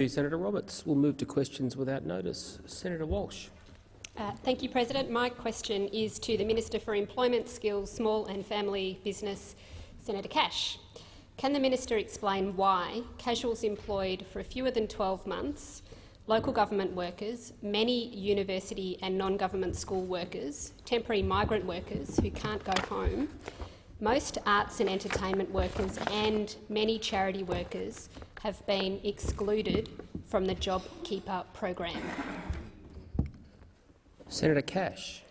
Senator Roberts. We'll move to questions without notice. Senator Walsh. Thank you, President. My question is to the Minister for Employment, Skills, Small and Family Business, Senator Cash. Can the minister explain why casuals employed for fewer than 12 months, local government workers, many university and non-government school workers, temporary migrant workers who can't go home, most arts and entertainment workers and many charity workers have been excluded from the JobKeeper program? Senator Cash.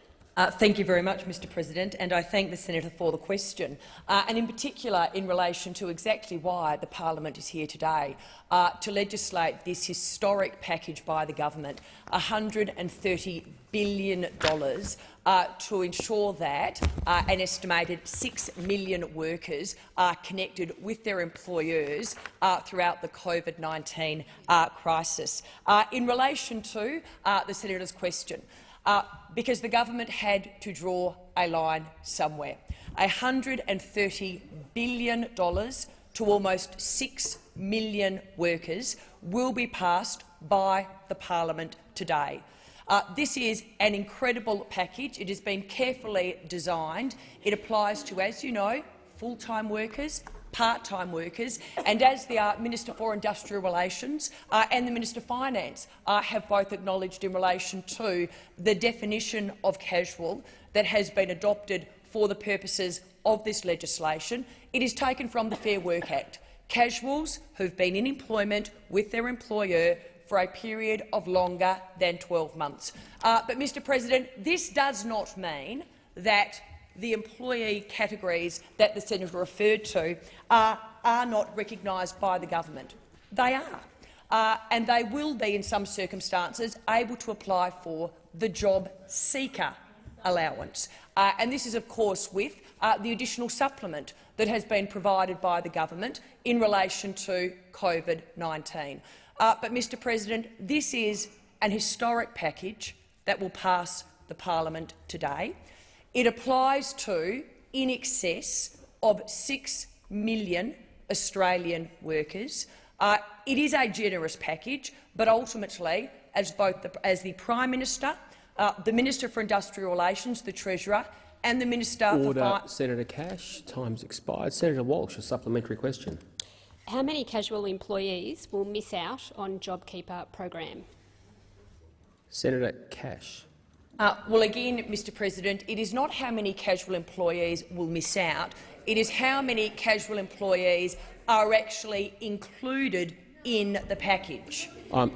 Thank you very much, Mr President, and I thank the senator for the question, and in particular in relation to exactly why the parliament is here today to legislate this historic package by the government, $130 billion to ensure that an estimated 6 million workers are connected with their employers throughout the COVID-19 crisis. In relation to the senator's question, because the government had to draw a line somewhere. $130 billion to almost 6 million workers will be passed by the parliament today. This is an incredible package. It has been carefully designed. It applies to, as you know, full-time workers, part-time workers, and as the Minister for Industrial Relations and the Minister for Finance have both acknowledged in relation to the definition of casual that has been adopted for the purposes of this legislation, it is taken from the Fair Work Act. Casuals who've been in employment with their employer for a period of longer than 12 months. But, Mr President, this does not mean that the employee categories that the senator referred to are not recognised by the government. They are, and they will be, in some circumstances, able to apply for the job seeker allowance. And this is, of course, with the additional supplement that has been provided by the government in relation to COVID-19. But, Mr President, this is an historic package that will pass the parliament today. It applies to in excess of 6 million Australian workers. It is a generous package, but ultimately, as the Prime Minister, the Minister for Industrial Relations, the Treasurer, and the Minister for Senator Cash, time's expired. Senator Walsh, a supplementary question. How many casual employees will miss out on JobKeeper program? Senator Cash. Well, again, Mr President, it is not how many casual employees will miss out. It is how many casual employees are actually included in the package. On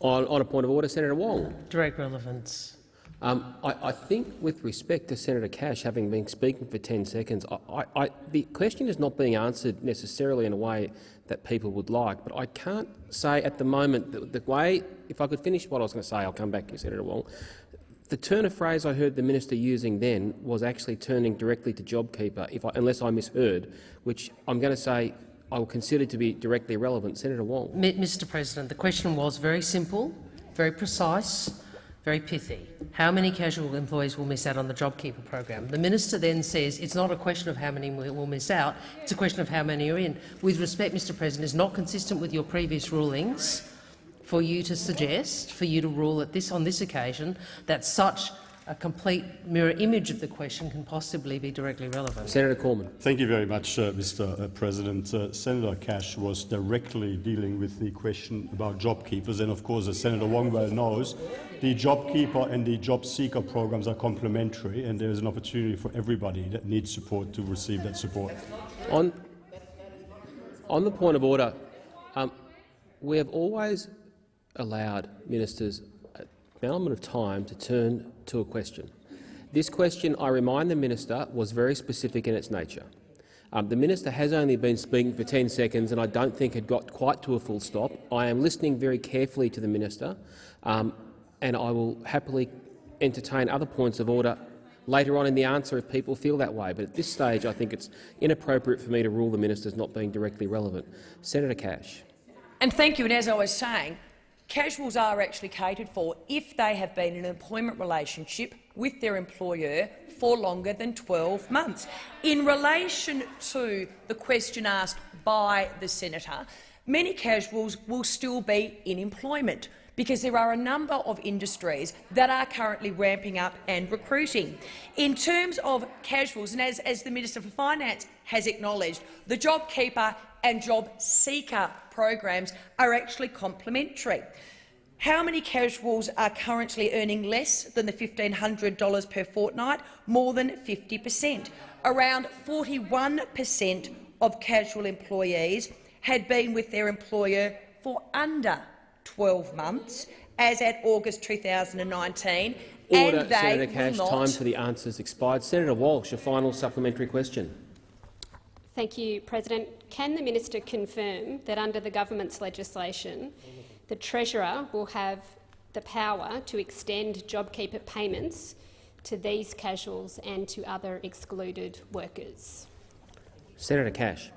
a point of order, Senator Wong. Direct relevance. I think, with respect to Senator Cash having been speaking for 10 seconds, the question is not being answered necessarily in a way that people would like, but I can't say at the moment the way— if I could finish what I was going to say, I'll come back to you, Senator Wong. The turn of phrase I heard the minister using then was actually turning directly to JobKeeper, unless I misheard, which I'm going to say I will consider to be directly relevant. Senator Wong. Mr President, the question was very simple, very precise, very pithy. How many casual employees will miss out on the JobKeeper program? The minister then says it's not a question of how many will miss out, it's a question of how many are in. With respect, Mr President, it's not consistent with your previous rulings for you to suggest, for you to rule on this occasion, that such a complete mirror image of the question can possibly be directly relevant. Senator Cormann. Thank you very much, Mr President. Senator Cash was directly dealing with the question about job keepers, and of course, as Senator Wong well knows, the JobKeeper and the job seeker programs are complementary, and there is an opportunity for everybody that needs support to receive that support. On the point of order, we have always allowed ministers an element of time to turn to a question. This question, I remind the minister, was very specific in its nature. The minister has only been speaking for 10 seconds and I don't think had got quite to a full stop. I am listening very carefully to the minister and I will happily entertain other points of order later on in the answer if people feel that way. But at this stage I think it's inappropriate for me to rule the minister as not being directly relevant. Senator Cash. And thank you. And as I was saying, casuals are actually catered for if they have been in an employment relationship with their employer for longer than 12 months. In relation to the question asked by the senator, many casuals will still be in employment, because there are a number of industries that are currently ramping up and recruiting. In terms of casuals, and as the Minister for Finance has acknowledged, the JobKeeper and JobSeeker programs are actually complementary. How many casuals are currently earning less than the $1,500 per fortnight? More than 50%. Around 41% of casual employees had been with their employer for under 12 months, as at August 2019, Order, and they Senator will Cash. not— Time for the answers expired. Senator Walsh, a final supplementary question. Thank you, President. Can the minister confirm that under the government's legislation, the Treasurer will have the power to extend JobKeeper payments to these casuals and to other excluded workers? Senator Cash.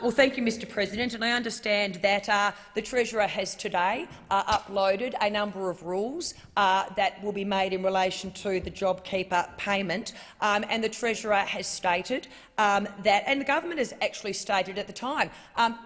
Well, thank you, Mr President, and I understand that the Treasurer has today uploaded a number of rules that will be made in relation to the JobKeeper payment, and the Treasurer has stated that, and the government has actually stated at the time,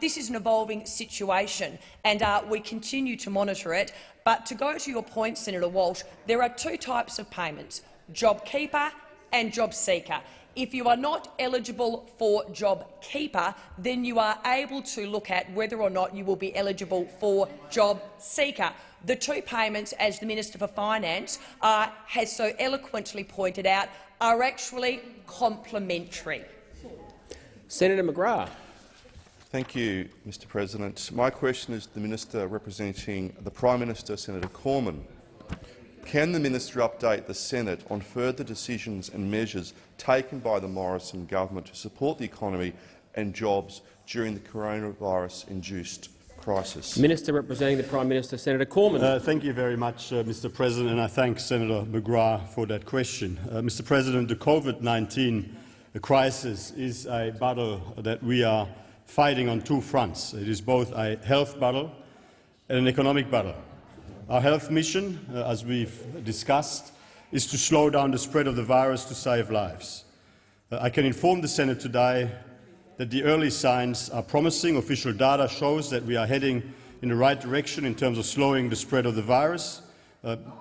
this is an evolving situation and we continue to monitor it. But to go to your point, Senator Walsh, there are two types of payments: JobKeeper and JobSeeker. If you are not eligible for JobKeeper, then you are able to look at whether or not you will be eligible for JobSeeker. The two payments, as the Minister for Finance has so eloquently pointed out, are actually complementary. Senator McGrath. Thank you, Mr President. My question is to the Minister representing the Prime Minister, Senator Cormann. Can the minister update the Senate on further decisions and measures taken by the Morrison government to support the economy and jobs during the coronavirus-induced crisis? Minister representing the Prime Minister, Senator Cormann. Thank you very much, Mr President, and I thank Senator McGrath for that question. Mr President, the COVID-19 crisis is a battle that we are fighting on two fronts. It is both a health battle and an economic battle. Our health mission, as we've discussed, is to slow down the spread of the virus to save lives. I can inform the Senate today that the early signs are promising. Official data shows that we are heading in the right direction in terms of slowing the spread of the virus,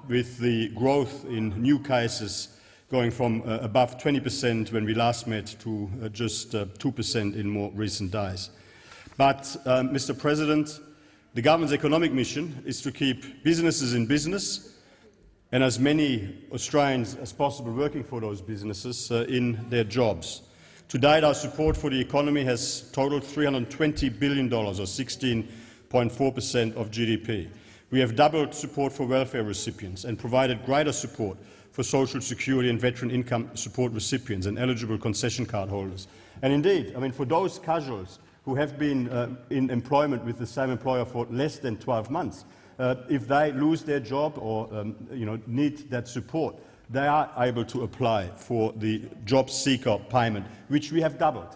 with the growth in new cases going from above 20% when we last met to just 2% in more recent days. But, Mr President, the government's economic mission is to keep businesses in business and as many Australians as possible working for those businesses in their jobs. To date, our support for the economy has totalled $320 billion, or 16.4% of GDP. We have doubled support for welfare recipients and provided greater support for Social Security and veteran income support recipients and eligible concession card holders. And indeed, for those casuals who have been in employment with the same employer for less than 12 months, if they lose their job or need that support, they are able to apply for the JobSeeker payment, which we have doubled.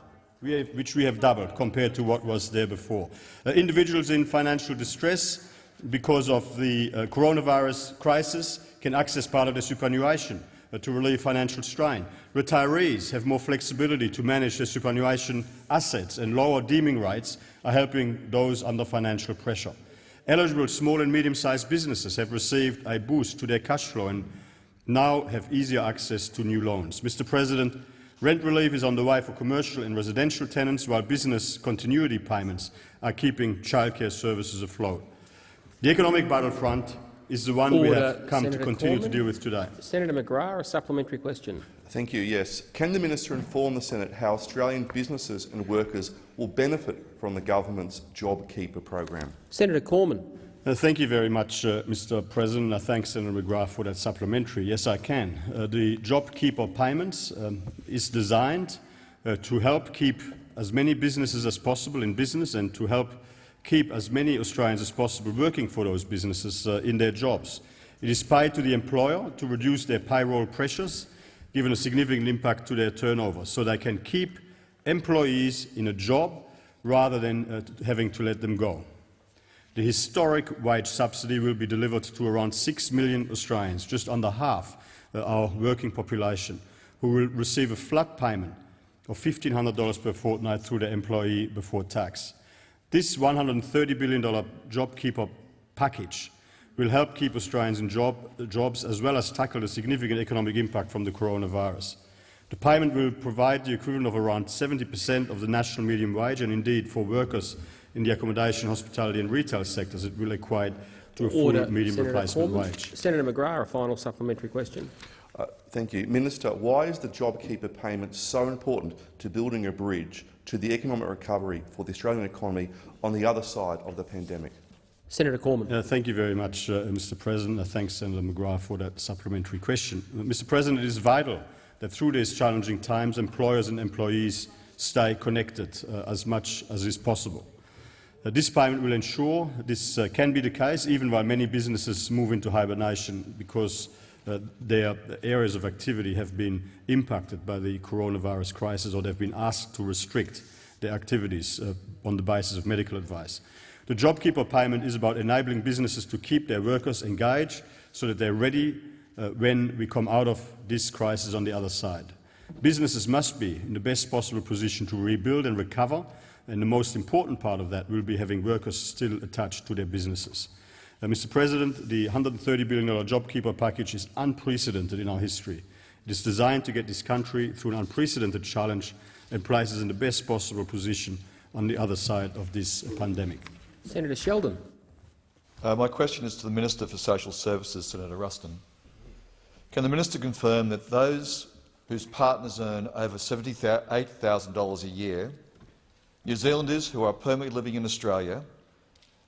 Compared to what was there before. Individuals in financial distress because of the coronavirus crisis can access part of their superannuation to relieve financial strain. Retirees have more flexibility to manage their superannuation assets, and lower deeming rates are helping those under financial pressure. Eligible small and medium-sized businesses have received a boost to their cash flow and now have easier access to new loans. Mr President, rent relief is on the way for commercial and residential tenants, while business continuity payments are keeping childcare services afloat. The economic battlefront is the one we have come Senator to continue Cormann. to deal with today. Senator McGrath, a supplementary question. Thank you. Yes. Can the minister inform the Senate how Australian businesses and workers will benefit from the government's JobKeeper program? Senator Cormann. Thank you very much, Mr President. I thank Senator McGrath for that supplementary. Yes, I can. The JobKeeper payments is designed to help keep as many businesses as possible in business and to help keep as many Australians as possible working for those businesses in their jobs. It is paid to the employer to reduce their payroll pressures, given a significant impact to their turnover, so they can keep employees in a job rather than having to let them go. The historic wage subsidy will be delivered to around 6 million Australians, just under half our working population, who will receive a flat payment of $1,500 per fortnight through their employee before tax. This $130 billion JobKeeper package will help keep Australians in jobs as well as tackle the significant economic impact from the coronavirus. The payment will provide the equivalent of around 70% of the national medium wage, and indeed for workers in the accommodation, hospitality and retail sectors it will equate to a full medium Senator replacement Cormann. wage. Senator McGrath, a final supplementary question. Thank you. Minister, why is the JobKeeper payment so important to building a bridge to the economic recovery for the Australian economy on the other side of the pandemic? Senator Cormann. Thank you very much, Mr. President. Thanks, Senator McGrath, for that supplementary question. Mr. President, it is vital that through these challenging times, employers and employees stay connected as much as is possible. This payment will ensure this can be the case, even while many businesses move into hibernation, because their areas of activity have been impacted by the coronavirus crisis, or they've been asked to restrict their activities on the basis of medical advice. The JobKeeper payment is about enabling businesses to keep their workers engaged so that they're ready when we come out of this crisis on the other side. Businesses must be in the best possible position to rebuild and recover, and the most important part of that will be having workers still attached to their businesses. Mr. President, the $130 billion JobKeeper package is unprecedented in our history. It is designed to get this country through an unprecedented challenge and places in the best possible position on the other side of this pandemic. Senator Sheldon. My question is to the Minister for Social Services, Senator Ruston. Can the Minister confirm that those whose partners earn over $78,000 a year, New Zealanders who are permanently living in Australia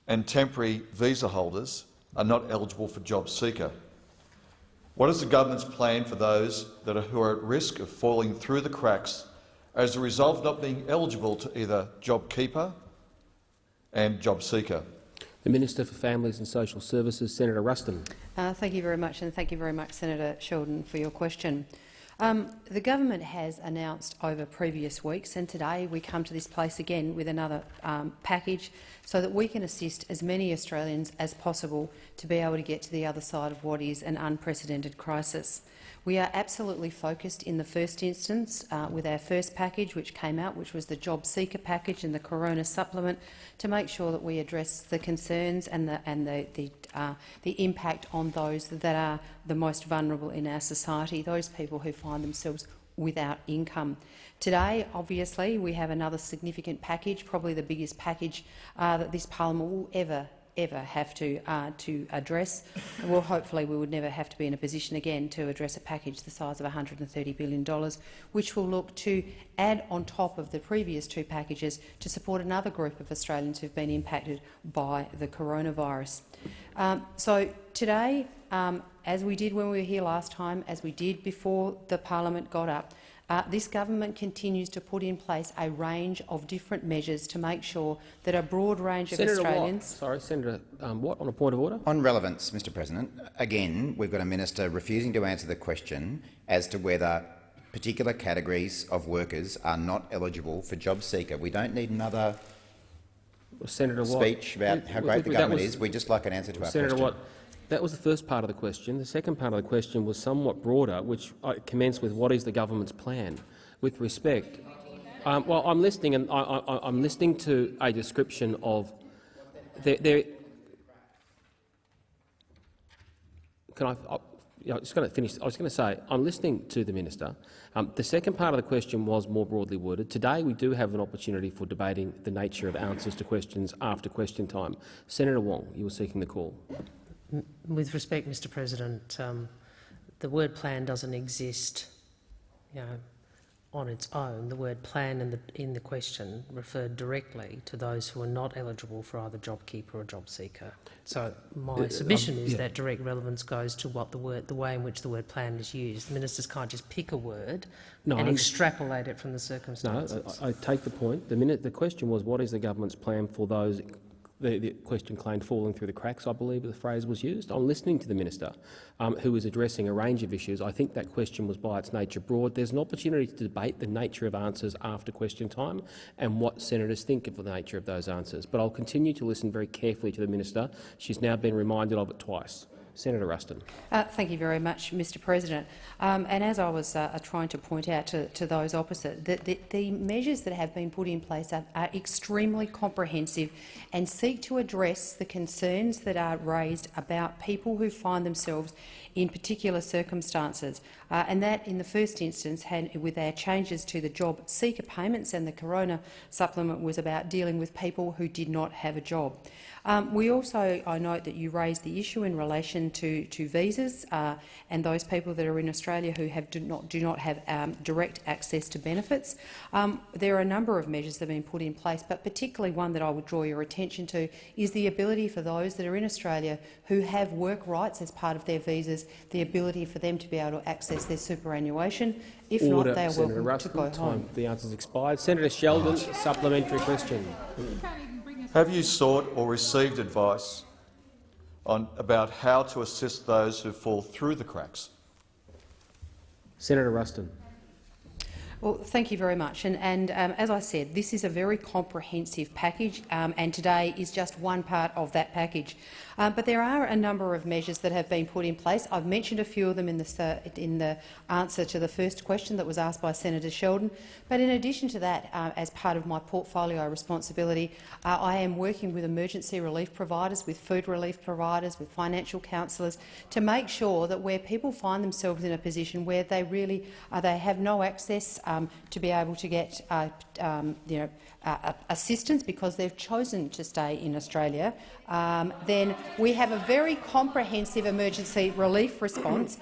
and temporary visa holders are not eligible for JobSeeker? What is the government's plan for those who are at risk of falling through the cracks as a result of not being eligible to either JobKeeper and JobSeeker? The Minister for Families and Social Services, Senator Ruston. Thank you very much, and thank you very much, Senator Sheldon, for your question. The government has announced over previous weeks, and today we come to this place again with another package so that we can assist as many Australians as possible to be able to get to the other side of what is an unprecedented crisis. We are absolutely focused in the first instance with our first package which came out, which was the JobSeeker package and the Corona supplement, to make sure that we address the concerns and the impact on those that are the most vulnerable in our society, those people who find themselves without income. Today, obviously, we have another significant package, probably the biggest package that this parliament will ever have to address. Well, hopefully we would never have to be in a position again to address a package the size of $130 billion, which will look to add on top of the previous two packages to support another group of Australians who have been impacted by the coronavirus. So today, as we did when we were here last time, as we did before the parliament got up, this government continues to put in place a range of different measures to make sure that a broad range of Australians— Senator Watt, on a point of order. On relevance, Mr. President, again we've got a minister refusing to answer the question as to whether particular categories of workers are not eligible for JobSeeker. We don't need another Senator Watt, speech about how great the government is. We'd just like an answer to our Senator question. Watt, that was the first part of the question. The second part of the question was somewhat broader, which commenced with what is the government's plan. With respect, well, I'm listening, and I'm listening to a description of there. Can I? I was going to finish. I was going to say I'm listening to the minister. The second part of the question was more broadly worded. Today we do have an opportunity for debating the nature of answers to questions after question time. Senator Wong, you were seeking the call. With respect, Mr. President, the word plan doesn't exist, on its own. The word plan in the question referred directly to those who are not eligible for either JobKeeper or JobSeeker. So my submission is that direct relevance goes to what the way in which the word plan is used. The ministers can't just pick a word and extrapolate it from the circumstances. No, I take the point. The question was, what is the government's plan for those? The question claimed falling through the cracks, I believe the phrase was used. I'm listening to the minister, who is addressing a range of issues. I think that question was by its nature broad. There's an opportunity to debate the nature of answers after question time and what senators think of the nature of those answers. But I'll continue to listen very carefully to the minister. She's now been reminded of it twice. Senator Ruston. Thank you very much, Mr President. And as I was trying to point out to those opposite, the measures that have been put in place are extremely comprehensive and seek to address the concerns that are raised about people who find themselves in particular circumstances, and that in the first instance, with our changes to the job seeker payments and the corona supplement, was about dealing with people who did not have a job. We also, I note that you raised the issue in relation to visas and those people that are in Australia who do not have direct access to benefits. There are a number of measures that have been put in place, but particularly one that I would draw your attention to is the ability for those that are in Australia who have work rights as part of their visas, the ability for them to be able to access their superannuation. If not, they are Senator welcome Ruston. to go home. The answer's expired. Senator Sheldon, supplementary question. Have you sought or received advice about how to assist those who fall through the cracks? Senator Ruston. Well, thank you very much. And as I said, this is a very comprehensive package, and today is just one part of that package. But there are a number of measures that have been put in place. I've mentioned a few of them in the answer to the first question that was asked by Senator Sheldon. But in addition to that, as part of my portfolio responsibility, I am working with emergency relief providers, with food relief providers, with financial counsellors, to make sure that where people find themselves in a position where they really they have no access to be able to get assistance because they've chosen to stay in Australia, then we have a very comprehensive emergency relief response,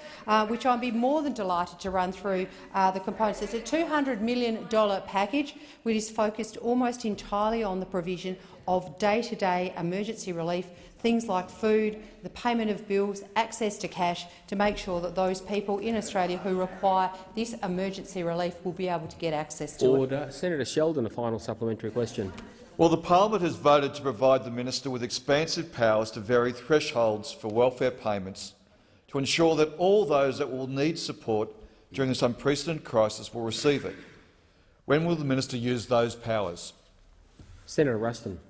which I'd be more than delighted to run through the components. It's a $200 million package which is focused almost entirely on the provision of day-to-day emergency relief, things like food, the payment of bills, access to cash, to make sure that those people in Australia who require this emergency relief will be able to get access to it. Order. Senator Sheldon, a final supplementary question. Well, the parliament has voted to provide the minister with expansive powers to vary thresholds for welfare payments to ensure that all those that will need support during this unprecedented crisis will receive it. When will the minister use those powers? Senator Ruston.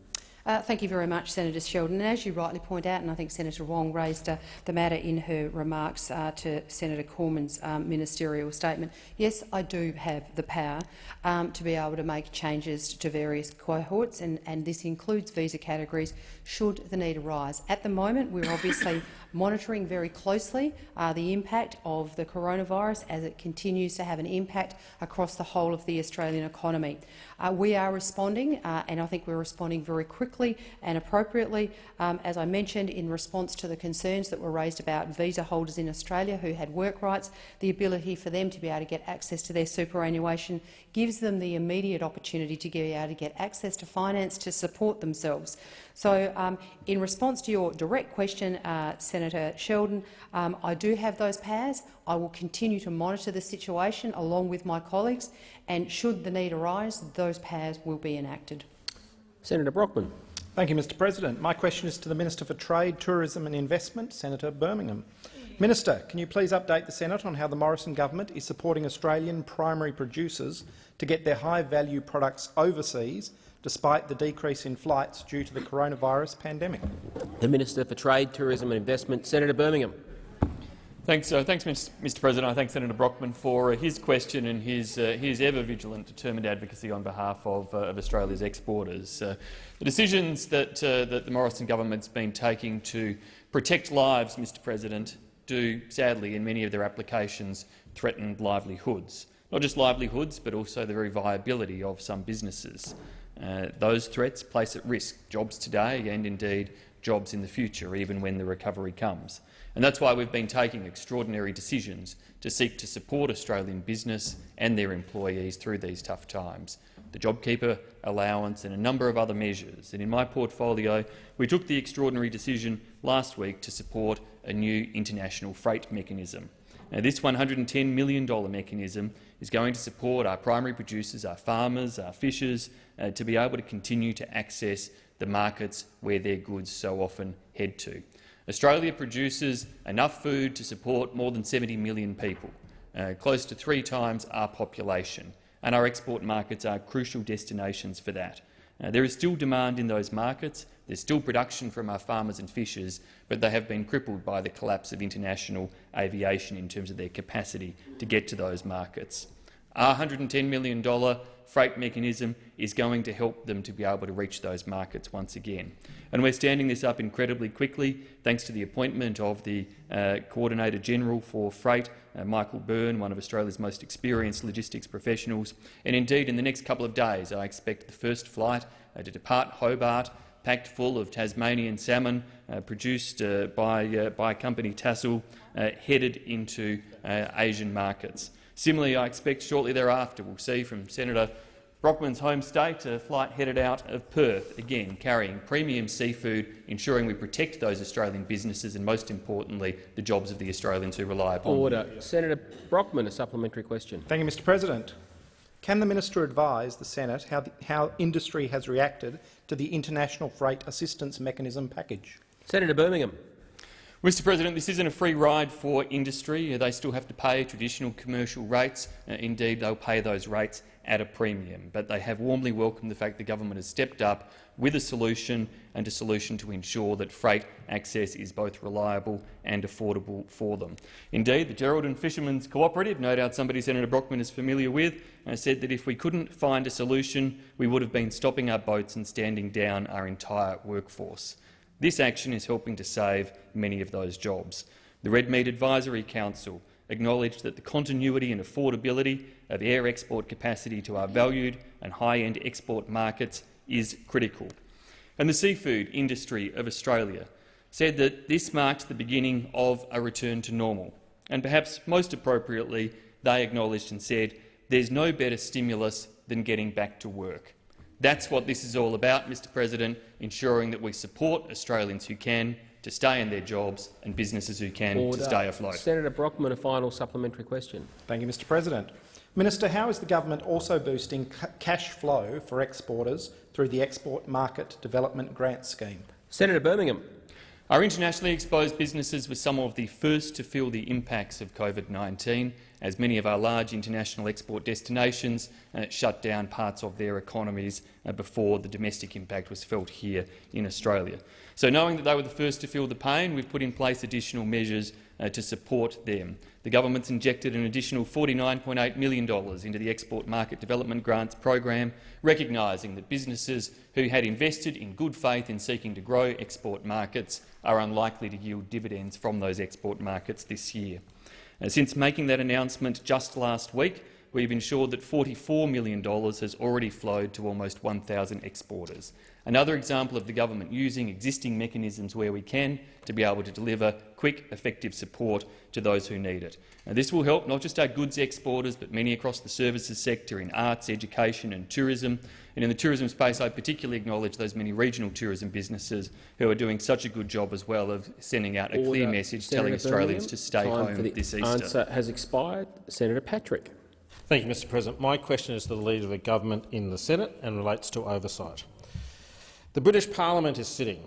Thank you very much, Senator Sheldon. And as you rightly point out, and I think Senator Wong raised the matter in her remarks to Senator Cormann's ministerial statement, yes, I do have the power to be able to make changes to various cohorts, and this includes visa categories should the need arise. At the moment, we're obviously monitoring very closely the impact of the coronavirus as it continues to have an impact across the whole of the Australian economy. We are responding, and I think we're responding very quickly and appropriately, as I mentioned, in response to the concerns that were raised about visa holders in Australia who had work rights. The ability for them to be able to get access to their superannuation gives them the immediate opportunity to be able to get access to finance to support themselves. So, in response to your direct question, Senator Sheldon, I do have those powers. I will continue to monitor the situation along with my colleagues, and should the need arise, those powers will be enacted. Senator Brockman. Thank you, Mr President. My question is to the Minister for Trade, Tourism and Investment, Senator Birmingham. Minister, can you please update the Senate on how the Morrison government is supporting Australian primary producers to get their high-value products overseas despite the decrease in flights due to the coronavirus pandemic? The Minister for Trade, Tourism and Investment, Senator Birmingham. Thanks, Mr President. I thank Senator Brockman for his question and his ever-vigilant, determined advocacy on behalf of Australia's exporters. The decisions that the Morrison government's been taking to protect lives, Mr President, do, sadly, in many of their applications, threaten livelihoods. Not just livelihoods, but also the very viability of some businesses. Those threats place at risk jobs today and, indeed, jobs in the future, even when the recovery comes. And that's why we've been taking extraordinary decisions to seek to support Australian business and their employees through these tough times. The JobKeeper allowance and a number of other measures. And in my portfolio, we took the extraordinary decision last week to support a new international freight mechanism. Now, this $110 million mechanism is going to support our primary producers, our farmers, our fishers, to be able to continue to access the markets where their goods so often head to. Australia produces enough food to support more than 70 million people, close to 3 times our population, and our export markets are crucial destinations for that. There is still demand in those markets. There's still production from our farmers and fishers, but they have been crippled by the collapse of international aviation in terms of their capacity to get to those markets. Our $110 million freight mechanism is going to help them to be able to reach those markets once again. And we're standing this up incredibly quickly, thanks to the appointment of the Coordinator General for Freight, Michael Byrne, one of Australia's most experienced logistics professionals. And indeed, in the next couple of days, I expect the first flight to depart Hobart, packed full of Tasmanian salmon produced by company Tassal, headed into Asian markets. Similarly, I expect shortly thereafter we'll see from Senator Brockman's home state a flight headed out of Perth, again carrying premium seafood, ensuring we protect those Australian businesses and, most importantly, the jobs of the Australians who rely upon them. Order. Senator Brockman, a supplementary question. Thank you, Mr President. Can the minister advise the Senate how industry has reacted to the International Freight Assistance Mechanism package? Senator Birmingham. Mr President, this isn't a free ride for industry. They still have to pay traditional commercial rates. Indeed, they'll pay those rates at a premium. But they have warmly welcomed the fact the government has stepped up with a solution, and a solution to ensure that freight access is both reliable and affordable for them. Indeed, the Geraldton Fishermen's Cooperative, no doubt somebody Senator Brockman is familiar with, said that if we couldn't find a solution, we would have been stopping our boats and standing down our entire workforce. This action is helping to save many of those jobs. The Red Meat Advisory Council acknowledged that the continuity and affordability of air export capacity to our valued and high-end export markets is critical. And the seafood industry of Australia said that this marks the beginning of a return to normal. And perhaps most appropriately, they acknowledged and said there's no better stimulus than getting back to work. That's what this is all about, Mr President, ensuring that we support Australians who can to stay in their jobs and businesses who can to stay afloat. Senator Brockman, a final supplementary question. Thank you, Mr President. Minister, how is the government also boosting cash flow for exporters through the Export Market Development Grant Scheme? Senator Birmingham. Our internationally exposed businesses were some of the first to feel the impacts of COVID-19, as many of our large international export destinations shut down parts of their economies before the domestic impact was felt here in Australia. So, knowing that they were the first to feel the pain, we've put in place additional measures to support them. The government's injected an additional $49.8 million into the Export Market Development Grants program, recognising that businesses who had invested in good faith in seeking to grow export markets are unlikely to yield dividends from those export markets this year. Since making that announcement just last week, we've ensured that $44 million has already flowed to almost 1,000 exporters. Another example of the government using existing mechanisms where we can to be able to deliver quick, effective support to those who need it. Now, this will help not just our goods exporters, but many across the services sector in arts, education and tourism. And in the tourism space, I particularly acknowledge those many regional tourism businesses who are doing such a good job as well of sending out a clear message telling Australians to stay home this Easter. Answer has expired. Senator Patrick. Thank you, Mr President. My question is to the Leader of the Government in the Senate and relates to oversight. The British Parliament is sitting.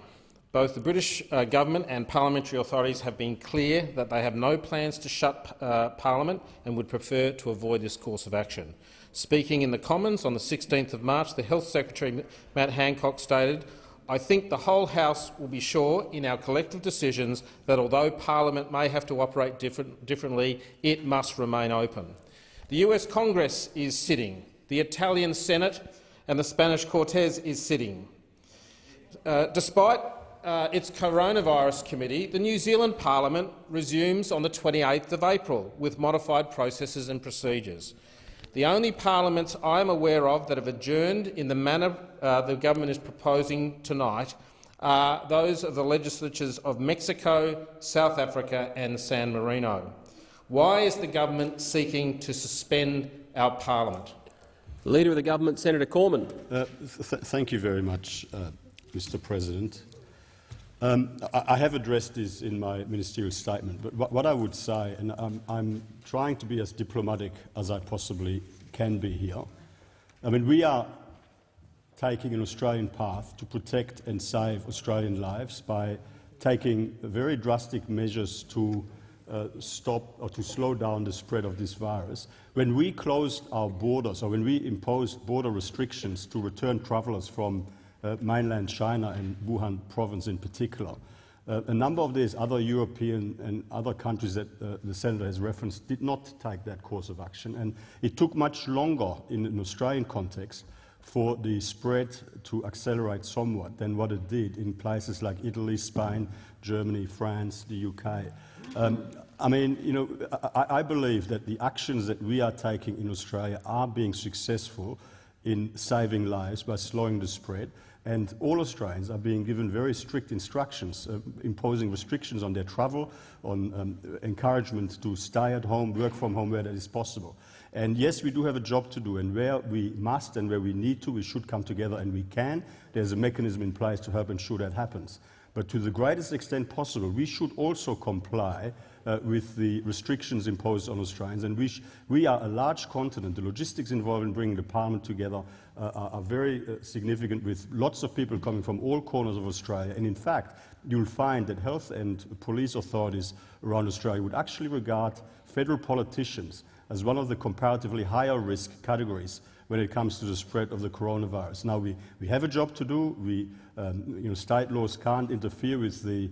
Both the British Government and parliamentary authorities have been clear that they have no plans to shut Parliament and would prefer to avoid this course of action. Speaking in the Commons on the 16th of March, the Health Secretary, Matt Hancock, stated, "I think the whole House will be sure in our collective decisions that although Parliament may have to operate differently, it must remain open." The US Congress is sitting. The Italian Senate and the Spanish Cortes is sitting. Despite its coronavirus committee, the New Zealand Parliament resumes on the 28th of April with modified processes and procedures. The only parliaments I am aware of that have adjourned in the manner the government is proposing tonight are those of the legislatures of Mexico, South Africa and San Marino. Why is the government seeking to suspend our parliament? Leader of the Government, Senator Cormann. Thank you very much, Mr President. I have addressed this in my ministerial statement, but what I would say, and I'm trying to be as diplomatic as I possibly can be here, I mean, we are taking an Australian path to protect and save Australian lives by taking very drastic measures to stop or to slow down the spread of this virus. When we closed our borders, or when we imposed border restrictions to return travellers from mainland China and Wuhan province in particular, a number of these other European and other countries that the Senator has referenced did not take that course of action, and it took much longer in an Australian context for the spread to accelerate somewhat than what it did in places like Italy, Spain, Germany, France, the UK. I mean, you know, I believe that the actions that we are taking in Australia are being successful in saving lives by slowing the spread, and all Australians are being given very strict instructions, imposing restrictions on their travel, on encouragement to stay at home, work from home where that is possible. And yes, we do have a job to do, and where we must and where we need to, we should come together, and we can. There's a mechanism in place to help ensure that happens. But to the greatest extent possible, we should also comply with the restrictions imposed on Australians. And we are a large continent. The logistics involved in bringing the Parliament together are very significant, with lots of people coming from all corners of Australia. And in fact, you'll find that health and police authorities around Australia would actually regard federal politicians as one of the comparatively higher risk categories when it comes to the spread of the coronavirus. Now, we have a job to do. State laws can't interfere with the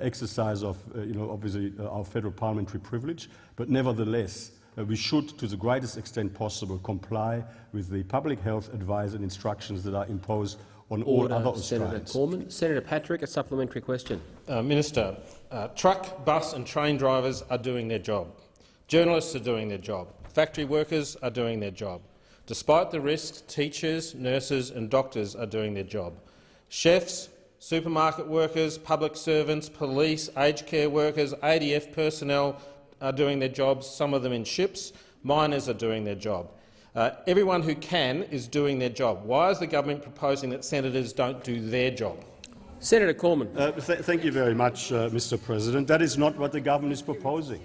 exercise of, obviously, our federal parliamentary privilege, but nevertheless, we should, to the greatest extent possible, comply with the public health advice and instructions that are imposed on all other Australians. Senator Cormann. Senator Patrick, a supplementary question. Minister, truck, bus and train drivers are doing their job. Journalists are doing their job. Factory workers are doing their job. Despite the risks, teachers, nurses and doctors are doing their job. Chefs, supermarket workers, public servants, police, aged care workers, ADF personnel are doing their jobs, some of them in ships. Miners are doing their job. Everyone who can is doing their job. Why is the government proposing that senators don't do their job? Senator Cormann. Thank you very much, Mr. President. That is not what the government is proposing.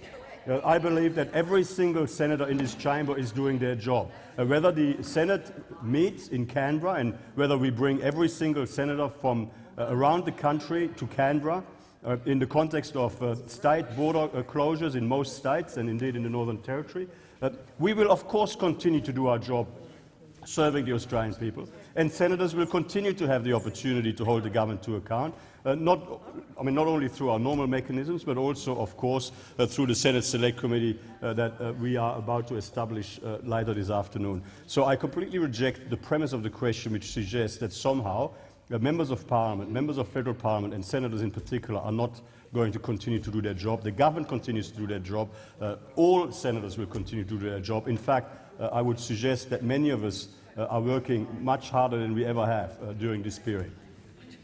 I believe that every single senator in this chamber is doing their job. Whether the Senate meets in Canberra and whether we bring every single senator from around the country to Canberra in the context of state border closures in most states and indeed in the Northern Territory, we will of course continue to do our job serving the Australian people, and senators will continue to have the opportunity to hold the government to account, not only through our normal mechanisms, but also, of course, through the Senate Select Committee that we are about to establish later this afternoon. So I completely reject the premise of the question, which suggests that somehow members of Parliament, members of federal Parliament and senators in particular are not going to continue to do their job. The government continues to do their job. All senators will continue to do their job. In fact, I would suggest that many of us are working much harder than we ever have during this period.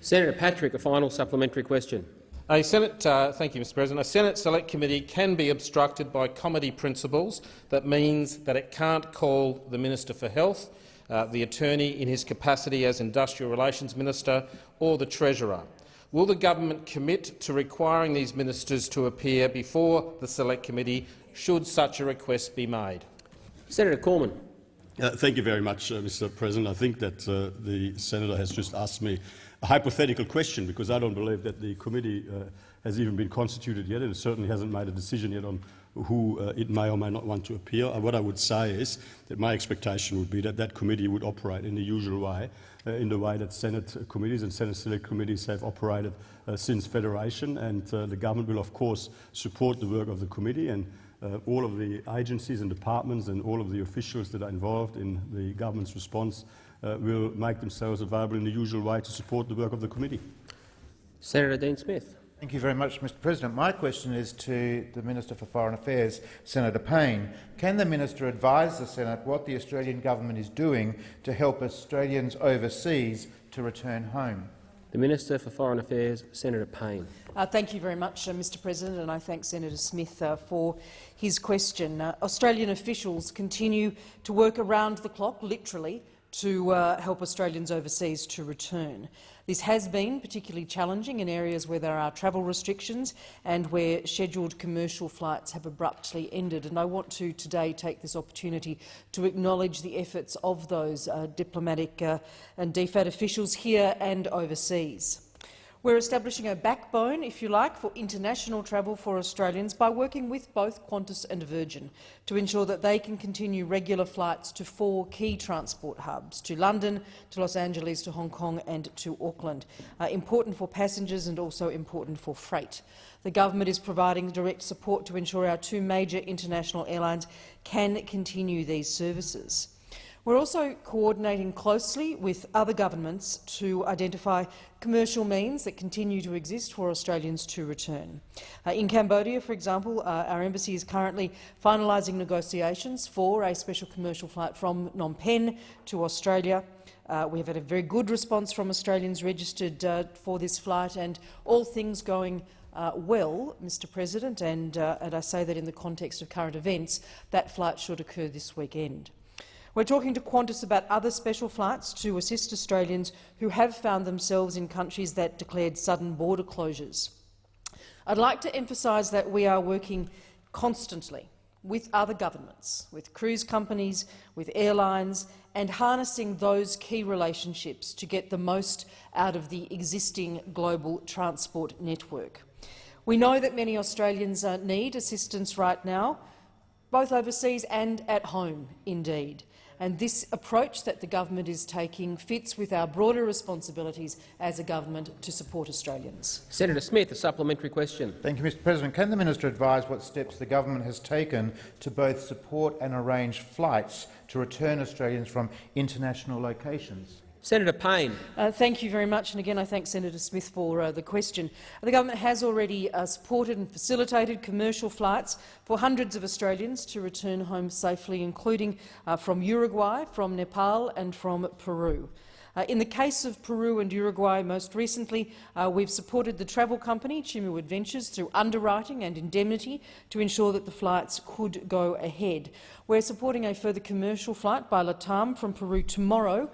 Senator Patrick, a final supplementary question. Thank you, Mr. President. A Senate Select Committee can be obstructed by comity principles. That means that it can't call the Minister for Health, the Attorney in his capacity as Industrial Relations Minister, or the Treasurer. Will the government commit to requiring these ministers to appear before the Select Committee should such a request be made? Senator Cormann. Thank you very much, Mr. President. I think that the senator has just asked me a hypothetical question, because I don't believe that the committee has even been constituted yet, and it certainly hasn't made a decision yet on who it may or may not want to appear. What I would say is that my expectation would be that that committee would operate in the usual way, in the way that Senate committees and Senate Select Committees have operated since Federation, and the government will of course support the work of the committee, and all of the agencies and departments and all of the officials that are involved in the government's response will make themselves available in the usual way to support the work of the committee. Senator Dean Smith. Thank you very much, Mr. President. My question is to the Minister for Foreign Affairs, Senator Payne. Can the Minister advise the Senate what the Australian government is doing to help Australians overseas to return home? The Minister for Foreign Affairs, Senator Payne. Thank you very much, Mr. President, and I thank Senator Smith for his question. Australian officials continue to work around the clock, literally, to help Australians overseas to return. This has been particularly challenging in areas where there are travel restrictions and where scheduled commercial flights have abruptly ended. And I want to today take this opportunity to acknowledge the efforts of those diplomatic and DFAT officials here and overseas. We're establishing a backbone, if you like, for international travel for Australians by working with both Qantas and Virgin to ensure that they can continue regular flights to 4 key transport hubs, to London, to Los Angeles, to Hong Kong and to Auckland. Important for passengers and also important for freight. The government is providing direct support to ensure our 2 major international airlines can continue these services. We're also coordinating closely with other governments to identify commercial means that continue to exist for Australians to return. In Cambodia, for example, our embassy is currently finalising negotiations for a special commercial flight from Phnom Penh to Australia. We have had a very good response from Australians registered for this flight, and all things going well, Mr President, and I say that in the context of current events, that flight should occur this weekend. We're talking to Qantas about other special flights to assist Australians who have found themselves in countries that declared sudden border closures. I'd like to emphasise that we are working constantly with other governments, with cruise companies, with airlines, and harnessing those key relationships to get the most out of the existing global transport network. We know that many Australians need assistance right now, both overseas and at home, indeed. And this approach that the government is taking fits with our broader responsibilities as a government to support Australians. Senator Smith, a supplementary question. Thank you, Mr President. Can the minister advise what steps the government has taken to both support and arrange flights to return Australians from international locations? Senator Payne. Thank you very much, and again I thank Senator Smith for the question. The government has already supported and facilitated commercial flights for hundreds of Australians to return home safely, including from Uruguay, from Nepal and from Peru. In the case of Peru and Uruguay most recently, we've supported the travel company Chimu Adventures through underwriting and indemnity to ensure that the flights could go ahead. We're supporting a further commercial flight by LATAM from Peru tomorrow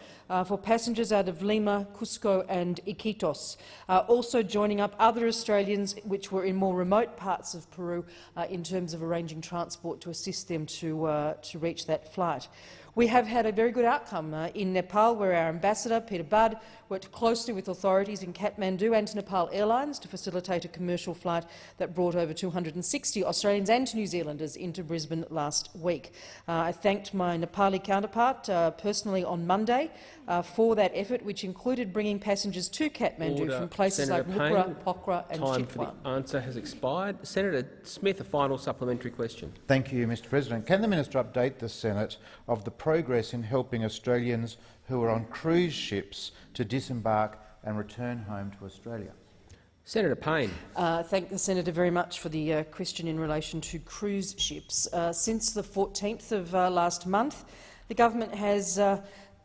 for passengers out of Lima, Cusco and Iquitos, also joining up other Australians which were in more remote parts of Peru in terms of arranging transport to assist them to reach that flight. We have had a very good outcome in Nepal, where our ambassador, Peter Budd, worked closely with authorities in Kathmandu and Nepal Airlines to facilitate a commercial flight that brought over 260 Australians and New Zealanders into Brisbane last week. I thanked my Nepali counterpart personally on Monday for that effort, which included bringing passengers to Kathmandu from places Senator like Mukra, Pokhara and Time Chitwan. for the answer has expired. Senator Smith, a final supplementary question. Thank you, Mr President. Can the minister update the Senate of the progress in helping Australians who are on cruise ships to disembark and return home to Australia? Senator Payne. Thank the senator very much for the question in relation to cruise ships. Since the 14th of last month, the government has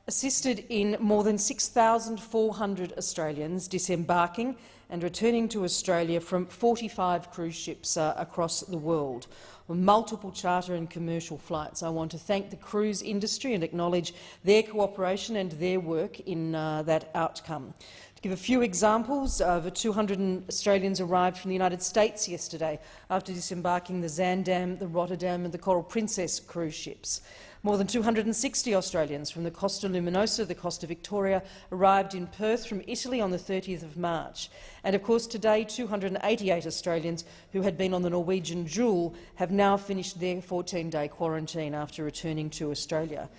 assisted in more than 6,400 Australians disembarking and returning to Australia from 45 cruise ships across the world. Multiple charter and commercial flights. I want to thank the cruise industry and acknowledge their cooperation and their work in that outcome. To give a few examples, over 200 Australians arrived from the United States yesterday after disembarking the Zaandam, the Rotterdam and the Coral Princess cruise ships. More than 260 Australians from the Costa Luminosa, the Costa Victoria, arrived in Perth from Italy on the 30th of March. And of course today 288 Australians who had been on the Norwegian Jewel have now finished their 14-day quarantine after returning to Australia.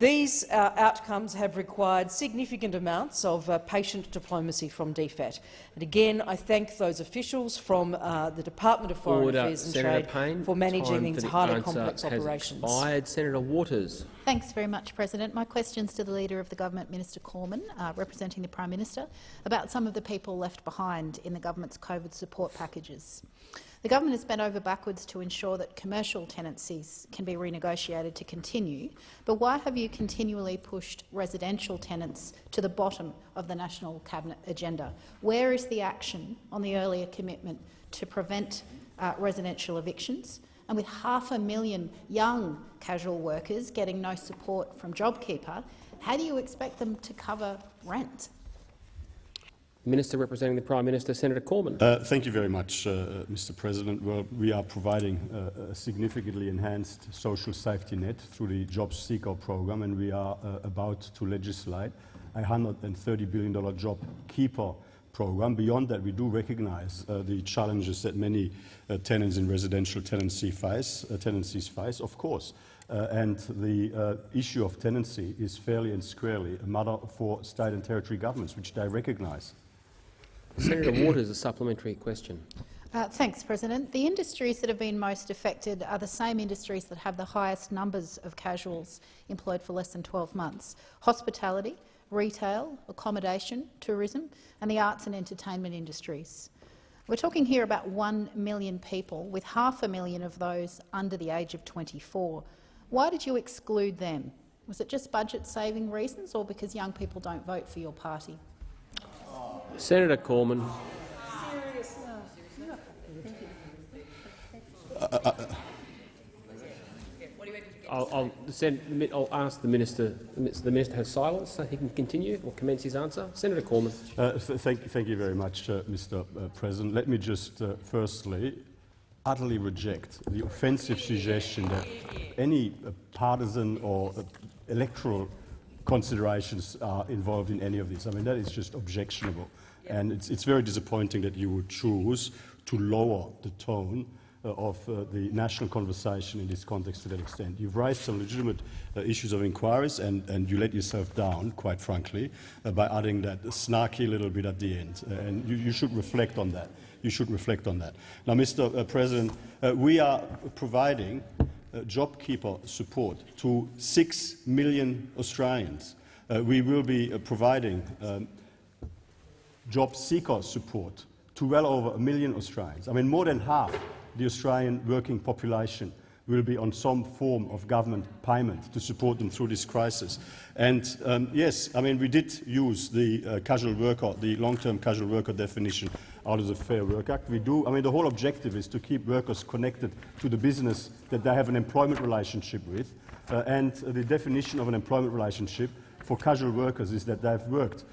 These outcomes have required significant amounts of patient diplomacy from DFAT. And again, I thank those officials from the Department of Foreign Affairs and Senator Trade Payne, for managing time these for the highly answer complex has operations. Expired. Senator Waters. Thanks very much, President. My question is to the Leader of the Government, Minister Cormann, representing the Prime Minister, about some of the people left behind in the government's COVID support packages. The government has bent over backwards to ensure that commercial tenancies can be renegotiated to continue, but why have you continually pushed residential tenants to the bottom of the National Cabinet agenda? Where is the action on the earlier commitment to prevent residential evictions? And with 500,000 young casual workers getting no support from JobKeeper, how do you expect them to cover rent? Minister representing the Prime Minister, Senator Cormann. Thank you very much, Mr President. Well, we are providing a significantly enhanced social safety net through the Job Seeker program, and we are about to legislate a $130 billion Job Keeper program. Beyond that, we do recognise the challenges that many tenants in residential tenancies face, of course. And the issue of tenancy is fairly and squarely a matter for state and territory governments, which they recognise. Senator Waters, a supplementary question. Thanks, President. The industries that have been most affected are the same industries that have the highest numbers of casuals employed for less than 12 months. Hospitality, retail, accommodation, tourism and the arts and entertainment industries. We're talking here about 1 million people, with 500,000 of those under the age of 24. Why did you exclude them? Was it just budget-saving reasons or because young people don't vote for your party? Senator Cormann. I'll ask the minister. The minister has silence, so he can continue or commence his answer. Senator Cormann. Thank you very much, Mr. President. Let me just firstly utterly reject the offensive suggestion that any partisan or electoral considerations are involved in any of this. I mean, that is just objectionable. And it's very disappointing that you would choose to lower the tone of the national conversation in this context to that extent. You've raised some legitimate issues of inquiries and you let yourself down, quite frankly, by adding that snarky little bit at the end. And you should reflect on that. You should reflect on that. Now, Mr. President, we are providing JobKeeper support to 6 million Australians. We will be providing job seeker support to well over 1 million Australians. I mean, more than half the Australian working population will be on some form of government payment to support them through this crisis. And yes, I mean, we did use the casual worker, the long-term casual worker definition out of the Fair Work Act. We do. I mean, the whole objective is to keep workers connected to the business that they have an employment relationship with. And the definition of an employment relationship for casual workers is that they've worked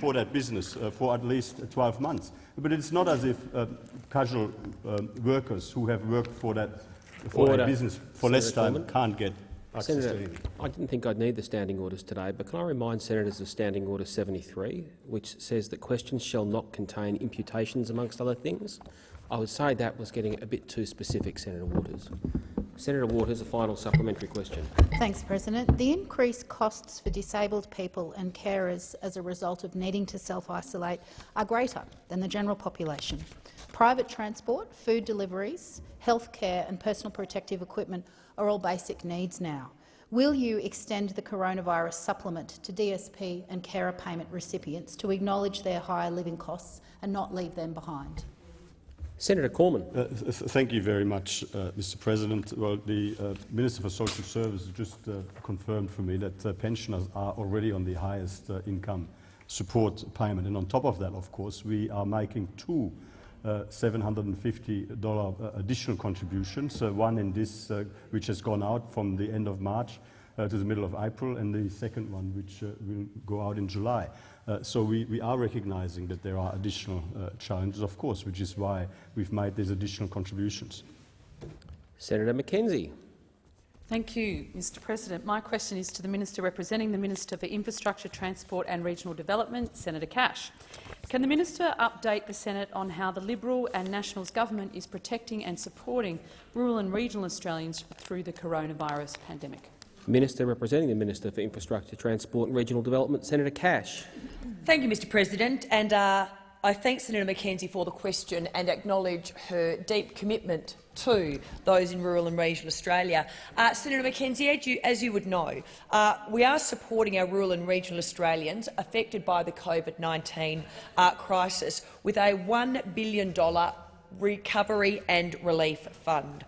for that business for at least 12 months. But it's not as if casual workers who have worked for that business for less time can't get access to anything. I didn't think I'd need the standing orders today, but can I remind senators of Standing Order 73, which says that questions shall not contain imputations, amongst other things? I would say that was getting a bit too specific, Senator Waters. Senator Waters, a final supplementary question. Thanks, President. The increased costs for disabled people and carers as a result of needing to self-isolate are greater than the general population. Private transport, food deliveries, healthcare and personal protective equipment are all basic needs now. Will you extend the coronavirus supplement to DSP and carer payment recipients to acknowledge their higher living costs and not leave them behind? Senator Cormann. Thank you very much, Mr. President. Well, the Minister for Social Services just confirmed for me that pensioners are already on the highest income support payment. And on top of that, of course, we are making two $750 additional contributions, one in this, which has gone out from the end of March to the middle of April, and the second one, which will go out in July. So we are recognising that there are additional challenges, of course, which is why we've made these additional contributions. Senator McKenzie. Thank you, Mr. President. My question is to the Minister representing the Minister for Infrastructure, Transport and Regional Development, Senator Cash. Can the Minister update the Senate on how the Liberal and Nationals government is protecting and supporting rural and regional Australians through the coronavirus pandemic? Minister representing the Minister for Infrastructure, Transport and Regional Development, Senator Cash. Thank you, Mr. President. And I thank Senator McKenzie for the question and acknowledge her deep commitment to those in rural and regional Australia. Senator McKenzie, as you would know, we are supporting our rural and regional Australians affected by the COVID-19 crisis with a $1 billion recovery and relief fund.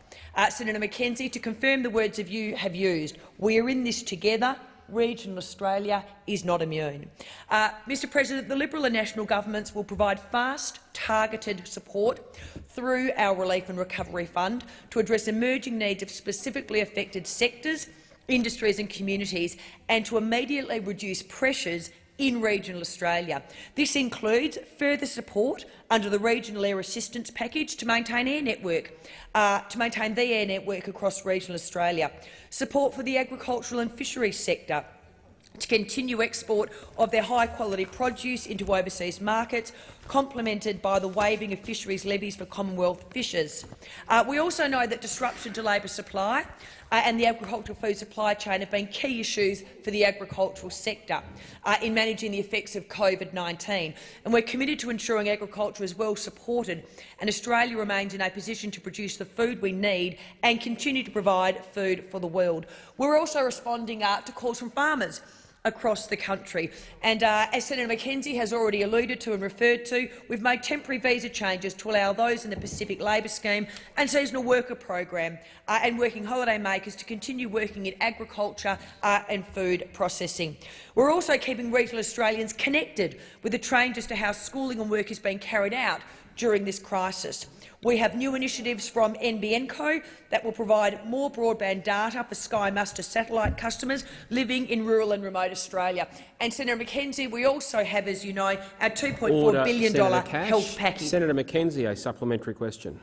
Senator McKenzie, to confirm the words you have used, we are in this together. Regional Australia is not immune. Mr. President, the Liberal and National governments will provide fast, targeted support through our Relief and Recovery Fund to address emerging needs of specifically affected sectors, industries and communities, and to immediately reduce pressures in regional Australia. This includes further support under the Regional Air Assistance Package to maintain the air network across regional Australia, support for the agricultural and fisheries sector, to continue export of their high-quality produce into overseas markets, complemented by the waiving of fisheries levies for Commonwealth fishers. We also know that disruption to labour supply and the agricultural food supply chain have been key issues for the agricultural sector in managing the effects of COVID-19. And we're committed to ensuring agriculture is well supported and Australia remains in a position to produce the food we need and continue to provide food for the world. We're also responding to calls from farmers across the country. And as Senator McKenzie has already alluded to and referred to, we've made temporary visa changes to allow those in the Pacific Labour Scheme and seasonal worker program and working holiday makers to continue working in agriculture and food processing. We're also keeping regional Australians connected with the changes to how schooling and work is being carried out during this crisis. We have new initiatives from NBN Co that will provide more broadband data for Sky Muster satellite customers living in rural and remote Australia. And Senator McKenzie, we also have, as you know, our $2.4 billion health package. Senator McKenzie, a supplementary question.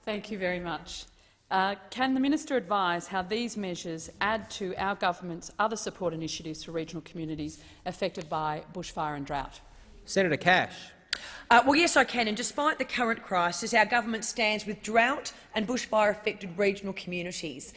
Thank you very much. Can the minister advise how these measures add to our government's other support initiatives for regional communities affected by bushfire and drought? Senator Cash. Well, yes, I can. And despite the current crisis, our government stands with drought and bushfire-affected regional communities.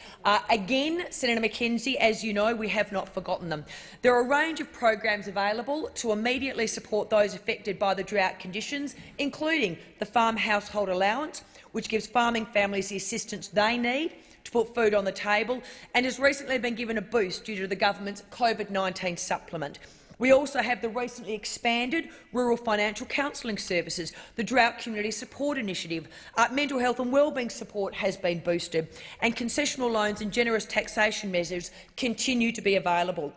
Again, Senator McKenzie, as you know, we have not forgotten them. There are a range of programs available to immediately support those affected by the drought conditions, including the Farm Household Allowance, which gives farming families the assistance they need to put food on the table, and has recently been given a boost due to the government's COVID-19 supplement. We also have the recently expanded Rural Financial Counselling Services, the Drought Community Support Initiative. Mental health and wellbeing support has been boosted, and concessional loans and generous taxation measures continue to be available.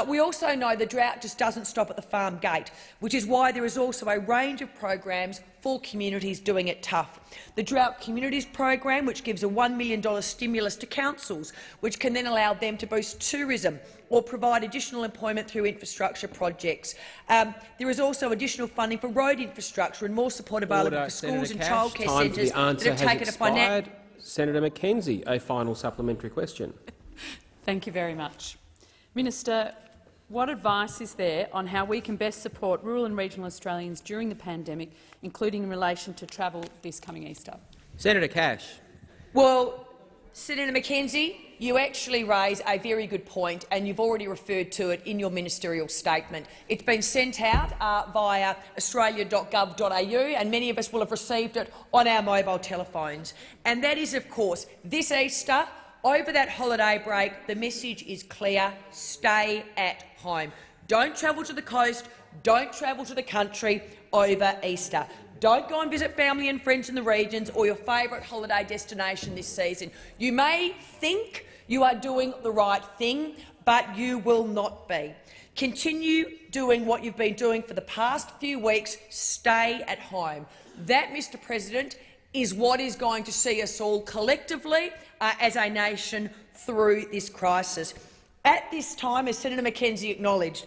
We also know the drought just doesn't stop at the farm gate, which is why there is also a range of programs for communities doing it tough. The Drought Communities program, which gives a $1 million stimulus to councils, which can then allow them to boost tourism or provide additional employment through infrastructure projects. There is also additional funding for road infrastructure and more support available for schools and childcare centres that have taken a financial. Senator McKenzie, a final supplementary question. Thank you very much. Minister, what advice is there on how we can best support rural and regional Australians during the pandemic, including in relation to travel this coming Easter? Senator Cash. Well, Senator McKenzie, you actually raise a very good point, and you've already referred to it in your ministerial statement. It's been sent out via australia.gov.au, and many of us will have received it on our mobile telephones. And that is, of course, this Easter, over that holiday break, the message is clear: stay at home. Don't travel to the coast, don't travel to the country over Easter. Don't go and visit family and friends in the regions or your favourite holiday destination this season. You may think you are doing the right thing, but you will not be. Continue doing what you've been doing for the past few weeks. Stay at home. That, Mr. President, is what is going to see us all collectively as a nation through this crisis. At this time, as Senator McKenzie acknowledged,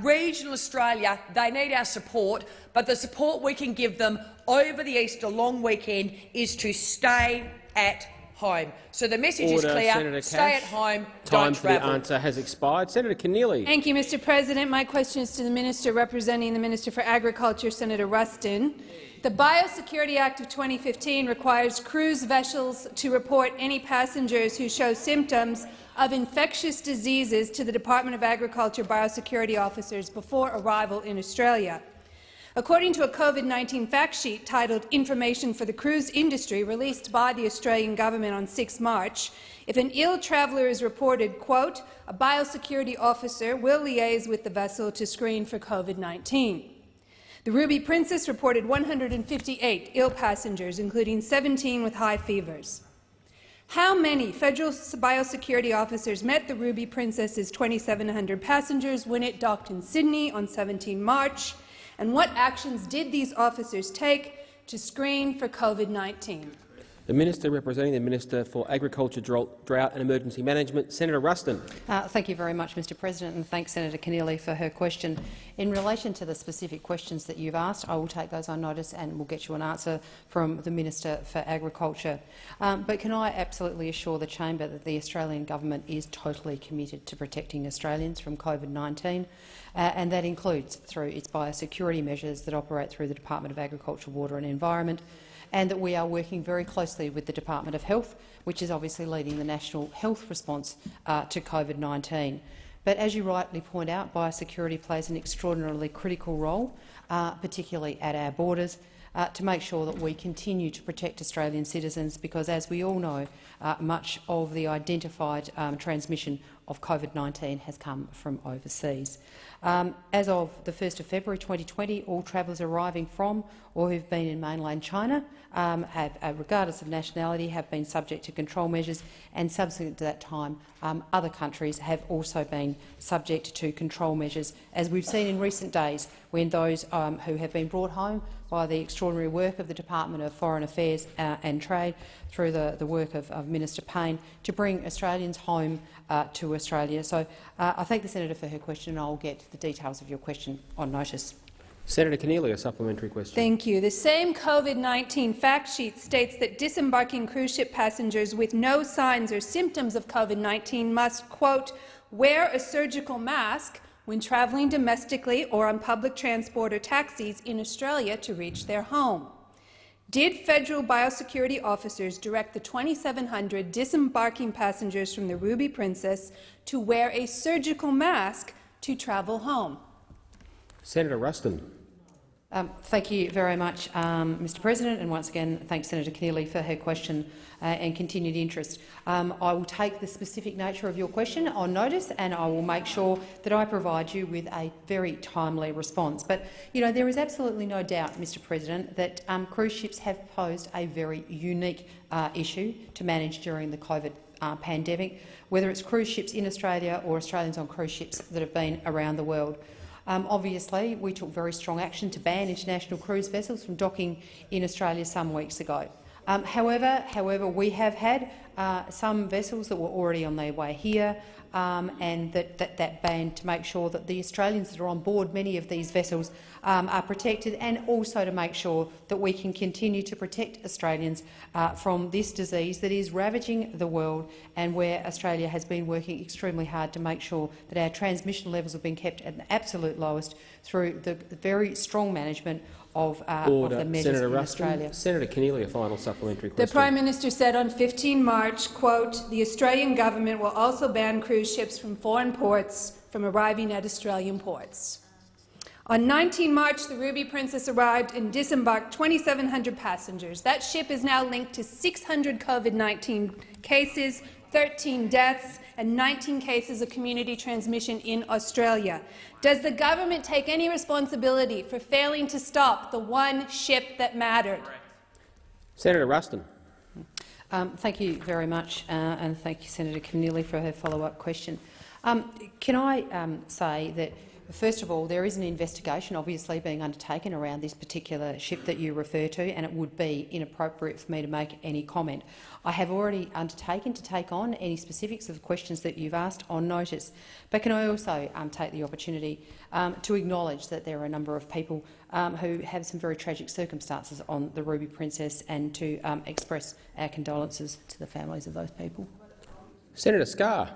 regional Australia, they need our support, but the support we can give them over the Easter long weekend is to stay at home. So the message is clear: Senator stay Cash. at home, Time don't for the travel. answer has expired. Senator Keneally. Thank you, Mr. President. My question is to the Minister representing the Minister for Agriculture, Senator Ruston. The Biosecurity Act of 2015 requires cruise vessels to report any passengers who show symptoms of infectious diseases to the Department of Agriculture biosecurity officers before arrival in Australia. According to a COVID-19 fact sheet titled Information for the Cruise Industry, released by the Australian government on 6 March, if an ill traveller is reported, quote, a biosecurity officer will liaise with the vessel to screen for COVID-19. The Ruby Princess reported 158 ill passengers, including 17 with high fevers. How many federal biosecurity officers met the Ruby Princess's 2,700 passengers when it docked in Sydney on 17 March? And what actions did these officers take to screen for COVID-19? The Minister representing the Minister for Agriculture, Drought and Emergency Management, Senator Ruston. Thank you very much, Mr President, and thanks Senator Keneally for her question. In relation to the specific questions that you've asked, I will take those on notice and we'll get you an answer from the Minister for Agriculture. But can I absolutely assure the chamber that the Australian government is totally committed to protecting Australians from COVID-19, and that includes through its biosecurity measures that operate through the Department of Agriculture, Water and Environment, and that we are working very closely with the Department of Health, which is obviously leading the national health response to COVID-19. But as you rightly point out, biosecurity plays an extraordinarily critical role, particularly at our borders, to make sure that we continue to protect Australian citizens, because, as we all know, much of the identified transmission of COVID-19 has come from overseas. As of the 1st of February 2020, all travellers arriving from or who've been in mainland China, regardless of nationality, have been subject to control measures, and subsequent to that time, other countries have also been subject to control measures, as we've seen in recent days when those who have been brought home by the extraordinary work of the Department of Foreign Affairs and Trade, through the work of Minister Payne, to bring Australians home to Australia. So I thank the Senator for her question, and I'll get the details of your question on notice. Senator Keneally, a supplementary question. Thank you. The same COVID-19 fact sheet states that disembarking cruise ship passengers with no signs or symptoms of COVID-19 must, quote, wear a surgical mask when travelling domestically or on public transport or taxis in Australia to reach their home. Did federal biosecurity officers direct the 2,700 disembarking passengers from the Ruby Princess to wear a surgical mask to travel home? Senator Ruston. Thank you very much, Mr President, and once again thanks Senator Keneally for her question and continued interest. I will take the specific nature of your question on notice, and I will make sure that I provide you with a very timely response. But there is absolutely no doubt, Mr President, that cruise ships have posed a very unique issue to manage during the COVID pandemic, whether it's cruise ships in Australia or Australians on cruise ships that have been around the world. Obviously, we took very strong action to ban international cruise vessels from docking in Australia some weeks ago. However, we have had some vessels that were already on their way here, and that ban to make sure that the Australians that are on board many of these vessels are protected, and also to make sure that we can continue to protect Australians from this disease that is ravaging the world, and where Australia has been working extremely hard to make sure that our transmission levels have been kept at the absolute lowest through the very strong management of the measures Senator in Ruston. Australia. Senator Keneally, a final supplementary question. The Prime Minister said on 15 March, quote, the Australian government will also ban cruise ships from foreign ports from arriving at Australian ports. On 19 March, the Ruby Princess arrived and disembarked 2,700 passengers. That ship is now linked to 600 COVID-19 cases, 13 deaths and 19 cases of community transmission in Australia. Does the government take any responsibility for failing to stop the one ship that mattered? Senator Ruston. Thank you very much, and thank you, Senator Keneally, for her follow-up question. Can I say that, first of all, there is an investigation obviously being undertaken around this particular ship that you refer to, and it would be inappropriate for me to make any comment. I have already undertaken to take on any specifics of the questions that you've asked on notice, but can I also take the opportunity to acknowledge that there are a number of people who have some very tragic circumstances on the Ruby Princess, and to express our condolences to the families of those people. Senator Scarr.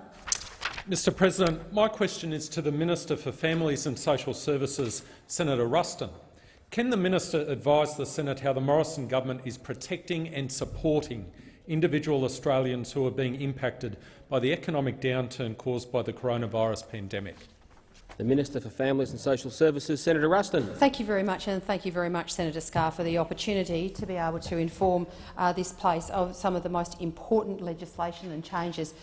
Mr President, my question is to the Minister for Families and Social Services, Senator Ruston. Can the Minister advise the Senate how the Morrison government is protecting and supporting individual Australians who are being impacted by the economic downturn caused by the coronavirus pandemic? The Minister for Families and Social Services, Senator Ruston. Thank you very much, and thank you very much, Senator Scarr, for the opportunity to be able to inform this place of some of the most important legislation and changes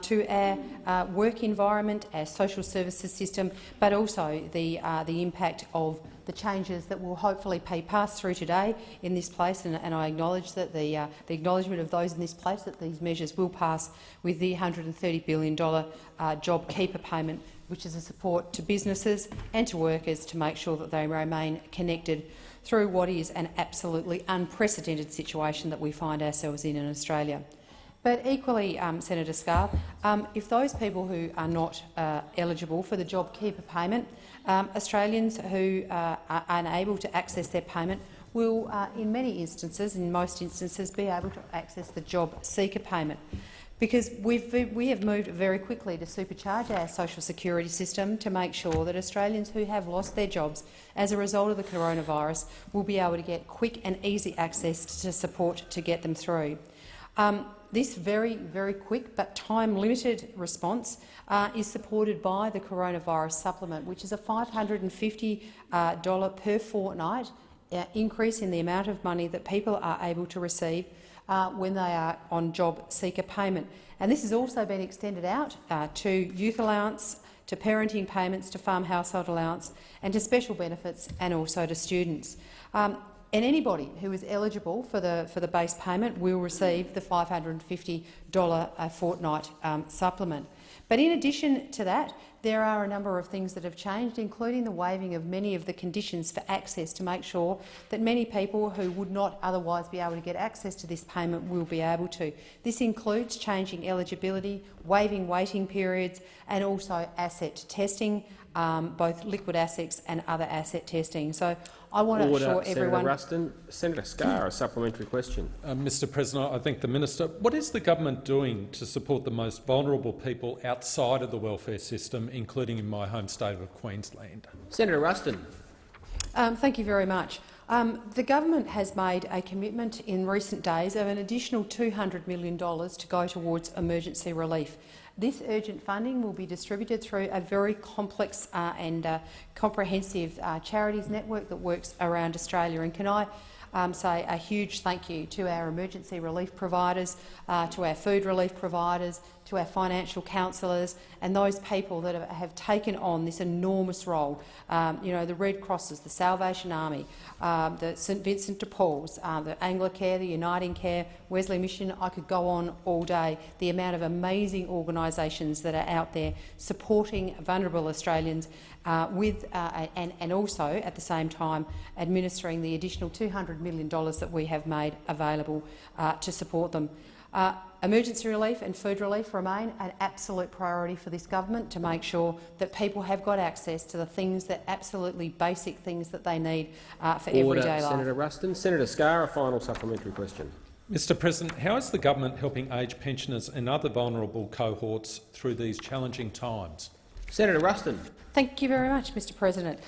to our work environment, our social services system, but also the impact of the changes that will hopefully be passed through today in this place, and I acknowledge that the acknowledgement of those in this place that these measures will pass with the $130 billion JobKeeper payment, which is a support to businesses and to workers to make sure that they remain connected through what is an absolutely unprecedented situation that we find ourselves in Australia. But equally, Senator Scarr, if those people who are not eligible for the JobKeeper payment, Australians who are unable to access their payment will, in many instances, in most instances, be able to access the job seeker payment. Because we have moved very quickly to supercharge our social security system to make sure that Australians who have lost their jobs as a result of the coronavirus will be able to get quick and easy access to support to get them through. This very, very quick but time-limited response is supported by the coronavirus supplement, which is a $550 per fortnight increase in the amount of money that people are able to receive when they are on job seeker payment. And this has also been extended out to youth allowance, to parenting payments, to farm household allowance and to special benefits and also to students. And anybody who is eligible for the base payment will receive the $550 a fortnight supplement. But in addition to that, there are a number of things that have changed, including the waiving of many of the conditions for access to make sure that many people who would not otherwise be able to get access to this payment will be able to. This includes changing eligibility, waiving waiting periods and also asset testing, both liquid assets and other asset testing. So I want to assure everyone— Senator Ruston. Senator Scarr, a supplementary question. Mr President, I thank the minister. What is the government doing to support the most vulnerable people outside of the welfare system, including in my home state of Queensland? Senator Ruston. Thank you very much. The government has made a commitment in recent days of an additional $200 million to go towards emergency relief. This urgent funding will be distributed through a very complex and comprehensive charities network that works around Australia. And can I say a huge thank you to our emergency relief providers, to our food relief providers, to our financial counsellors and those people that have taken on this enormous role. The Red Crosses, the Salvation Army, the St Vincent de Paul's, the Anglicare, the Uniting Care, Wesley Mission. I could go on all day. The amount of amazing organisations that are out there supporting vulnerable Australians and also at the same time administering the additional $200 million that we have made available to support them. Emergency relief and food relief remain an absolute priority for this government to make sure that people have got access to the things, that absolutely basic things that they need for everyday life. Senator Ruston. Senator Scarr, a final supplementary question. Mr President, how is the government helping aged pensioners and other vulnerable cohorts through these challenging times? Senator Ruston. Thank you very much, Mr President.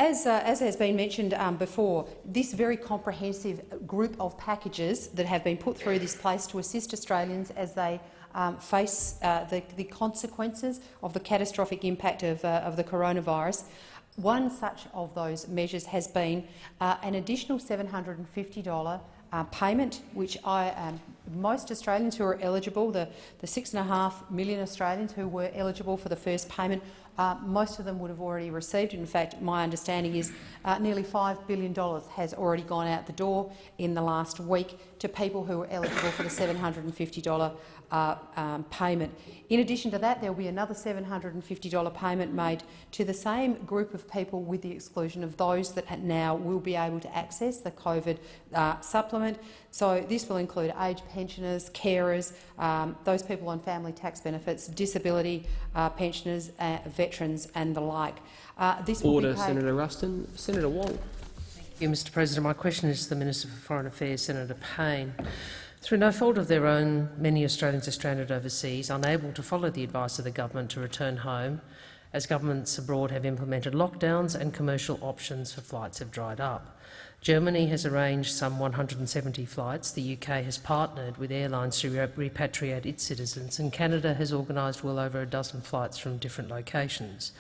As has been mentioned before, this very comprehensive group of packages that have been put through this place to assist Australians as they face the consequences of the catastrophic impact of the coronavirus. One such of those measures has been an additional $750 payment, which most Australians who are eligible, the 6.5 million Australians who were eligible for the first payment, most of them would have already received. In fact, my understanding is nearly $5 billion has already gone out the door in the last week to people who are eligible for the $750 payment. In addition to that, there will be another $750 payment made to the same group of people, with the exclusion of those that now will be able to access the COVID supplement. So this will include aged pensioners, carers, those people on family tax benefits, disability pensioners, veterans and the like. This will be paid— Senator Ruston. Senator Wong. Thank you, Mr President. My question is to the Minister for Foreign Affairs, Senator Payne. Through no fault of their own, many Australians are stranded overseas, unable to follow the advice of the government to return home, as governments abroad have implemented lockdowns and commercial options for flights have dried up. Germany has arranged some 170 flights. The UK has partnered with airlines to repatriate its citizens, and Canada has organised well over a dozen flights from different locations.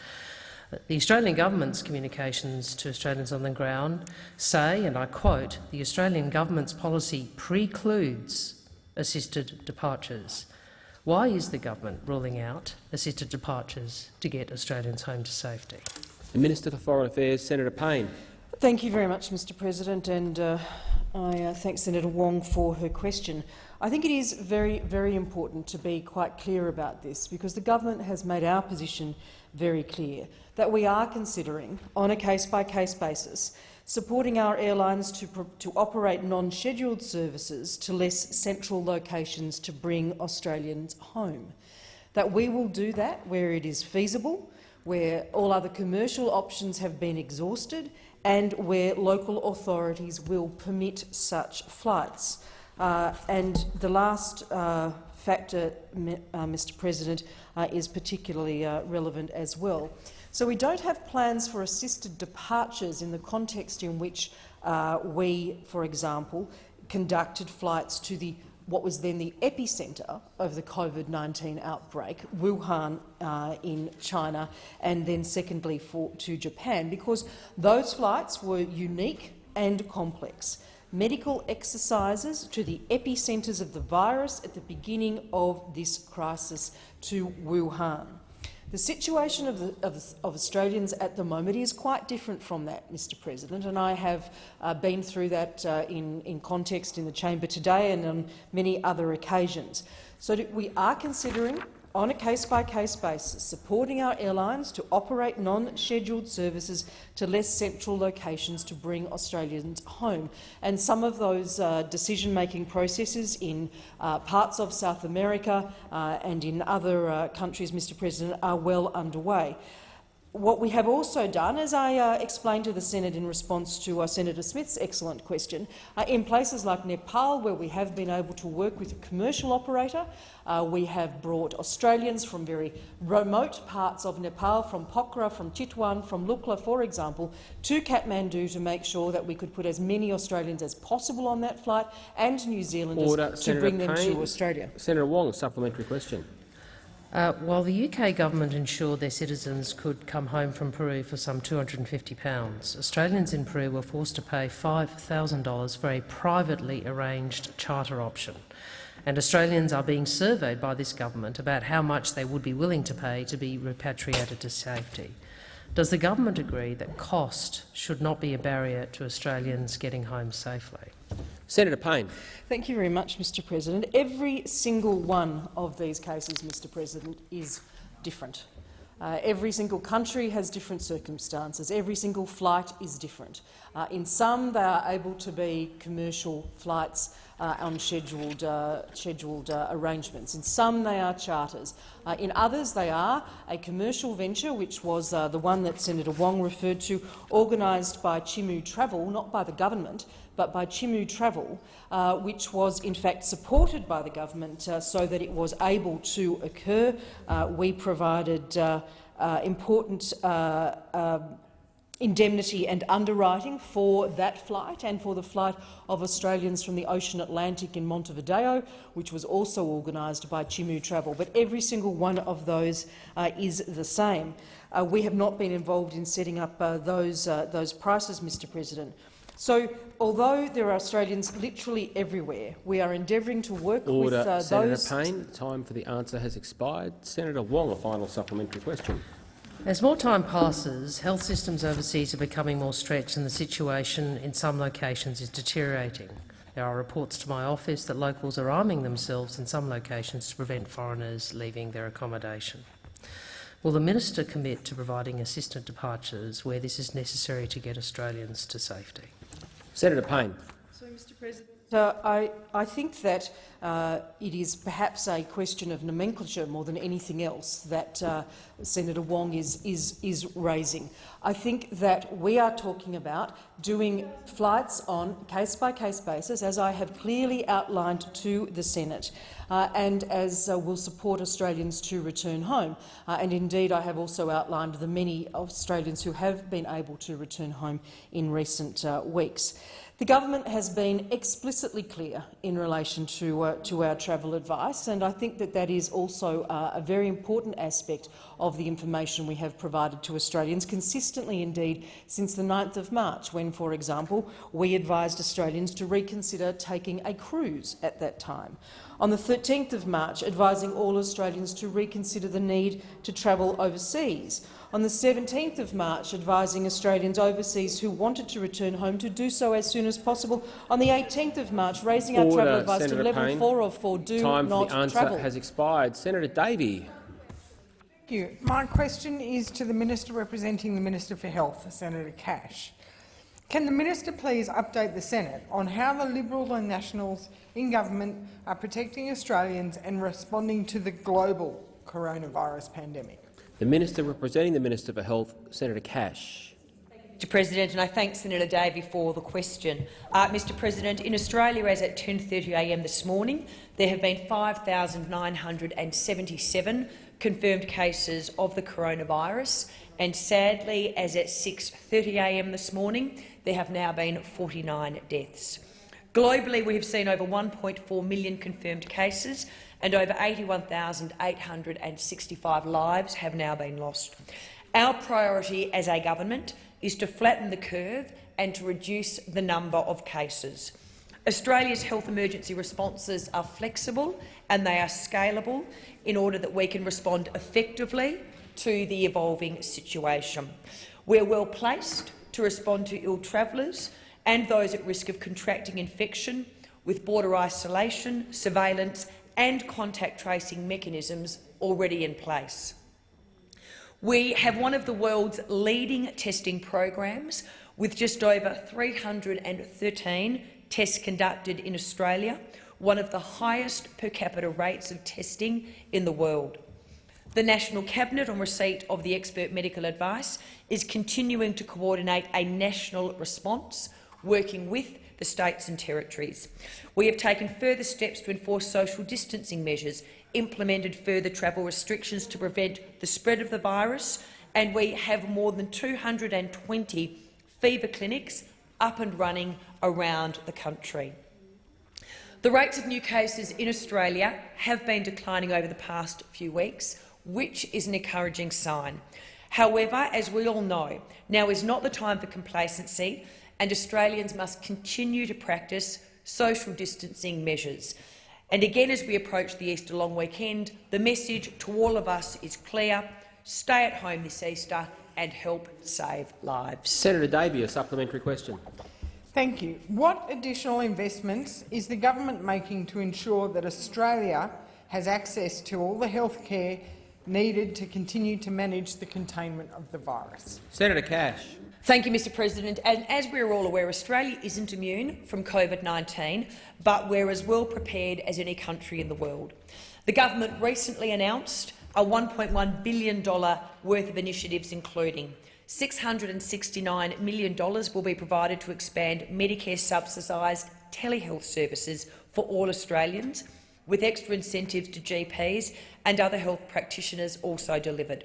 The Australian government's communications to Australians on the ground say, and I quote, "The Australian government's policy precludes assisted departures." Why is the government ruling out assisted departures to get Australians home to safety? The Minister for Foreign Affairs, Senator Payne. Thank you very much, Mr President, and I thank Senator Wong for her question. I think it is very, very important to be quite clear about this, because the government has made our position very clear that we are considering, on a case-by-case basis, supporting our airlines to operate non-scheduled services to less central locations to bring Australians home. That we will do that where it is feasible, where all other commercial options have been exhausted and where local authorities will permit such flights. And the last factor, Mr President, is particularly relevant as well. So we don't have plans for assisted departures in the context in which we, for example, conducted flights to what was then the epicentre of the COVID-19 outbreak, Wuhan in China, and then secondly to Japan, because those flights were unique and complex. Medical exercises to the epicentres of the virus at the beginning of this crisis to Wuhan. The situation of Australians at the moment is quite different from that, Mr President, and I have been through that in context in the chamber today and on many other occasions. So we are considering, on a case-by-case basis, supporting our airlines to operate non-scheduled services to less central locations to bring Australians home. And some of those decision-making processes in parts of South America and in other countries, Mr President, are well underway. What we have also done, as I explained to the Senate in response to Senator Smith's excellent question, in places like Nepal, where we have been able to work with a commercial operator, we have brought Australians from very remote parts of Nepal, from Pokhara, from Chitwan, from Lukla, for example, to Kathmandu to make sure that we could put as many Australians as possible on that flight and New Zealanders to bring them to Australia. Senator Wong, supplementary question. While the UK government ensured their citizens could come home from Peru for some £250, Australians in Peru were forced to pay $5,000 for a privately arranged charter option. And Australians are being surveyed by this government about how much they would be willing to pay to be repatriated to safety. Does the government agree that cost should not be a barrier to Australians getting home safely? Senator Payne. Thank you very much, Mr President. Every single one of these cases, Mr President, is different. Every single country has different circumstances. Every single flight is different. In some, they are able to be commercial flights on scheduled arrangements. In some, they are charters. In others, they are a commercial venture, which was the one that Senator Wong referred to, organised by Chimu Travel, not by the government, but by Chimu Travel, which was in fact supported by the government so that it was able to occur. We provided important indemnity and underwriting for that flight and for the flight of Australians from the Ocean Atlantic in Montevideo, which was also organised by Chimu Travel. But every single one of those is the same. We have not been involved in setting up those prices, Mr President. So, although there are Australians literally everywhere, we are endeavouring to work with those— Senator Payne, the time for the answer has expired. Senator Wong, a final supplementary question. As more time passes, health systems overseas are becoming more stretched and the situation in some locations is deteriorating. There are reports to my office that locals are arming themselves in some locations to prevent foreigners leaving their accommodation. Will the minister commit to providing assisted departures where this is necessary to get Australians to safety? Senator Payne. So, Mr President, I think that it is perhaps a question of nomenclature more than anything else that Senator Wong is raising. I think that we are talking about doing flights on case-by-case basis, as I have clearly outlined to the Senate, and as will support Australians to return home. And indeed, I have also outlined the many Australians who have been able to return home in recent weeks. The government has been explicitly clear in relation to our travel advice, and I think that that is also a very important aspect of the information we have provided to Australians, consistently indeed since the 9th of March, when, for example, we advised Australians to reconsider taking a cruise at that time. On the 13th of March, advising all Australians to reconsider the need to travel overseas. On the 17th of March, advising Australians overseas who wanted to return home to do so as soon as possible. On the 18th of March, raising our travel advice to level 4 of 4, do not travel. Time for the answer has expired. Senator Davey. Thank you. My question is to the Minister representing the Minister for Health, Senator Cash. Can the minister please update the Senate on how the Liberals and Nationals in government are protecting Australians and responding to the global coronavirus pandemic? The Minister representing the Minister for Health, Senator Cash. Mr President, and I thank Senator Davey for the question. Mr President, in Australia, as at 10:30 a.m. this morning, there have been 5,977 confirmed cases of the coronavirus, and sadly, as at 6:30 a.m. this morning, there have now been 49 deaths. Globally, we have seen over 1.4 million confirmed cases, and over 81,865 lives have now been lost. Our priority as a government is to flatten the curve and to reduce the number of cases. Australia's health emergency responses are flexible and they are scalable in order that we can respond effectively to the evolving situation. We are well placed to respond to ill travellers and those at risk of contracting infection with border isolation, surveillance and contact tracing mechanisms already in place. We have one of the world's leading testing programs, with just over 313 tests conducted in Australia, one of the highest per capita rates of testing in the world. The National Cabinet, on receipt of the expert medical advice, is continuing to coordinate a national response, working with the states and territories. We have taken further steps to enforce social distancing measures, implemented further travel restrictions to prevent the spread of the virus, and we have more than 220 fever clinics up and running around the country. The rates of new cases in Australia have been declining over the past few weeks, which is an encouraging sign. However, as we all know, now is not the time for complacency, and Australians must continue to practice social distancing measures. And again, as we approach the Easter long weekend, the message to all of us is clear: stay at home this Easter and help save lives. Senator Davey, a supplementary question. Thank you. What additional investments is the government making to ensure that Australia has access to all the health care needed to continue to manage the containment of the virus? Senator Cash. Thank you, Mr President. And as we are all aware, Australia isn't immune from COVID-19, but we're as well prepared as any country in the world. The government recently announced a $1.1 billion worth of initiatives, including $669 million will be provided to expand Medicare subsidised telehealth services for all Australians, with extra incentives to GPs and other health practitioners also delivered.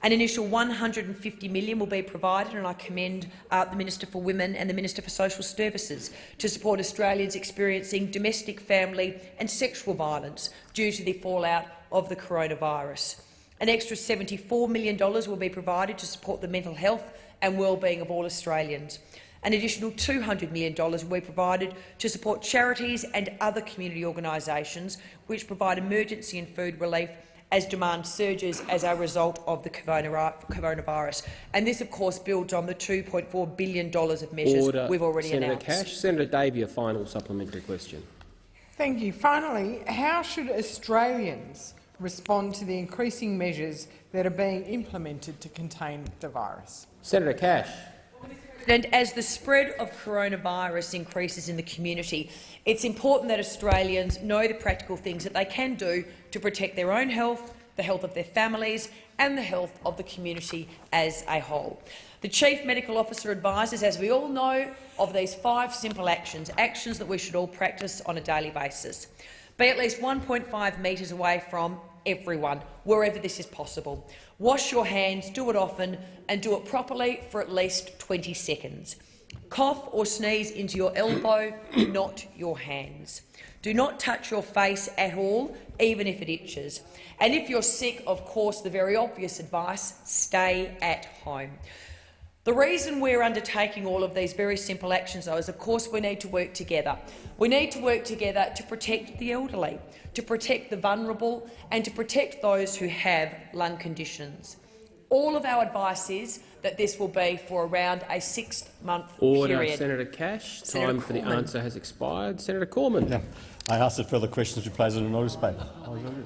An initial $150 million will be provided, and I commend the Minister for Women and the Minister for Social Services to support Australians experiencing domestic, family and sexual violence due to the fallout of the coronavirus. An extra $74 million will be provided to support the mental health and wellbeing of all Australians. An additional $200 million will be provided to support charities and other community organisations which provide emergency and food relief as demand surges as a result of the coronavirus. And this, of course, builds on the $2.4 billion of measures we've already announced. Senator Cash. Senator Davey, a final supplementary question. Thank you. Finally, how should Australians respond to the increasing measures that are being implemented to contain the virus? Senator Cash. And as the spread of coronavirus increases in the community, it's important that Australians know the practical things that they can do to protect their own health, the health of their families and the health of the community as a whole. The Chief Medical Officer advises, as we all know, of these 5 simple actions that we should all practice on a daily basis. Be at least 1.5 metres away from everyone, wherever this is possible. Wash your hands, do it often, and do it properly for at least 20 seconds. Cough or sneeze into your elbow, not your hands. Do not touch your face at all, even if it itches. And if you're sick, of course, the very obvious advice: stay at home. The reason we're undertaking all of these very simple actions, though, is of course we need to work together. We need to work together to protect the elderly, to protect the vulnerable and to protect those who have lung conditions. All of our advice is that this will be for around a 6-month period. Senator Cash. Senator Time for the Cormann. answer has expired. Senator Cormann. I asked that further questions be placed on a notice paper.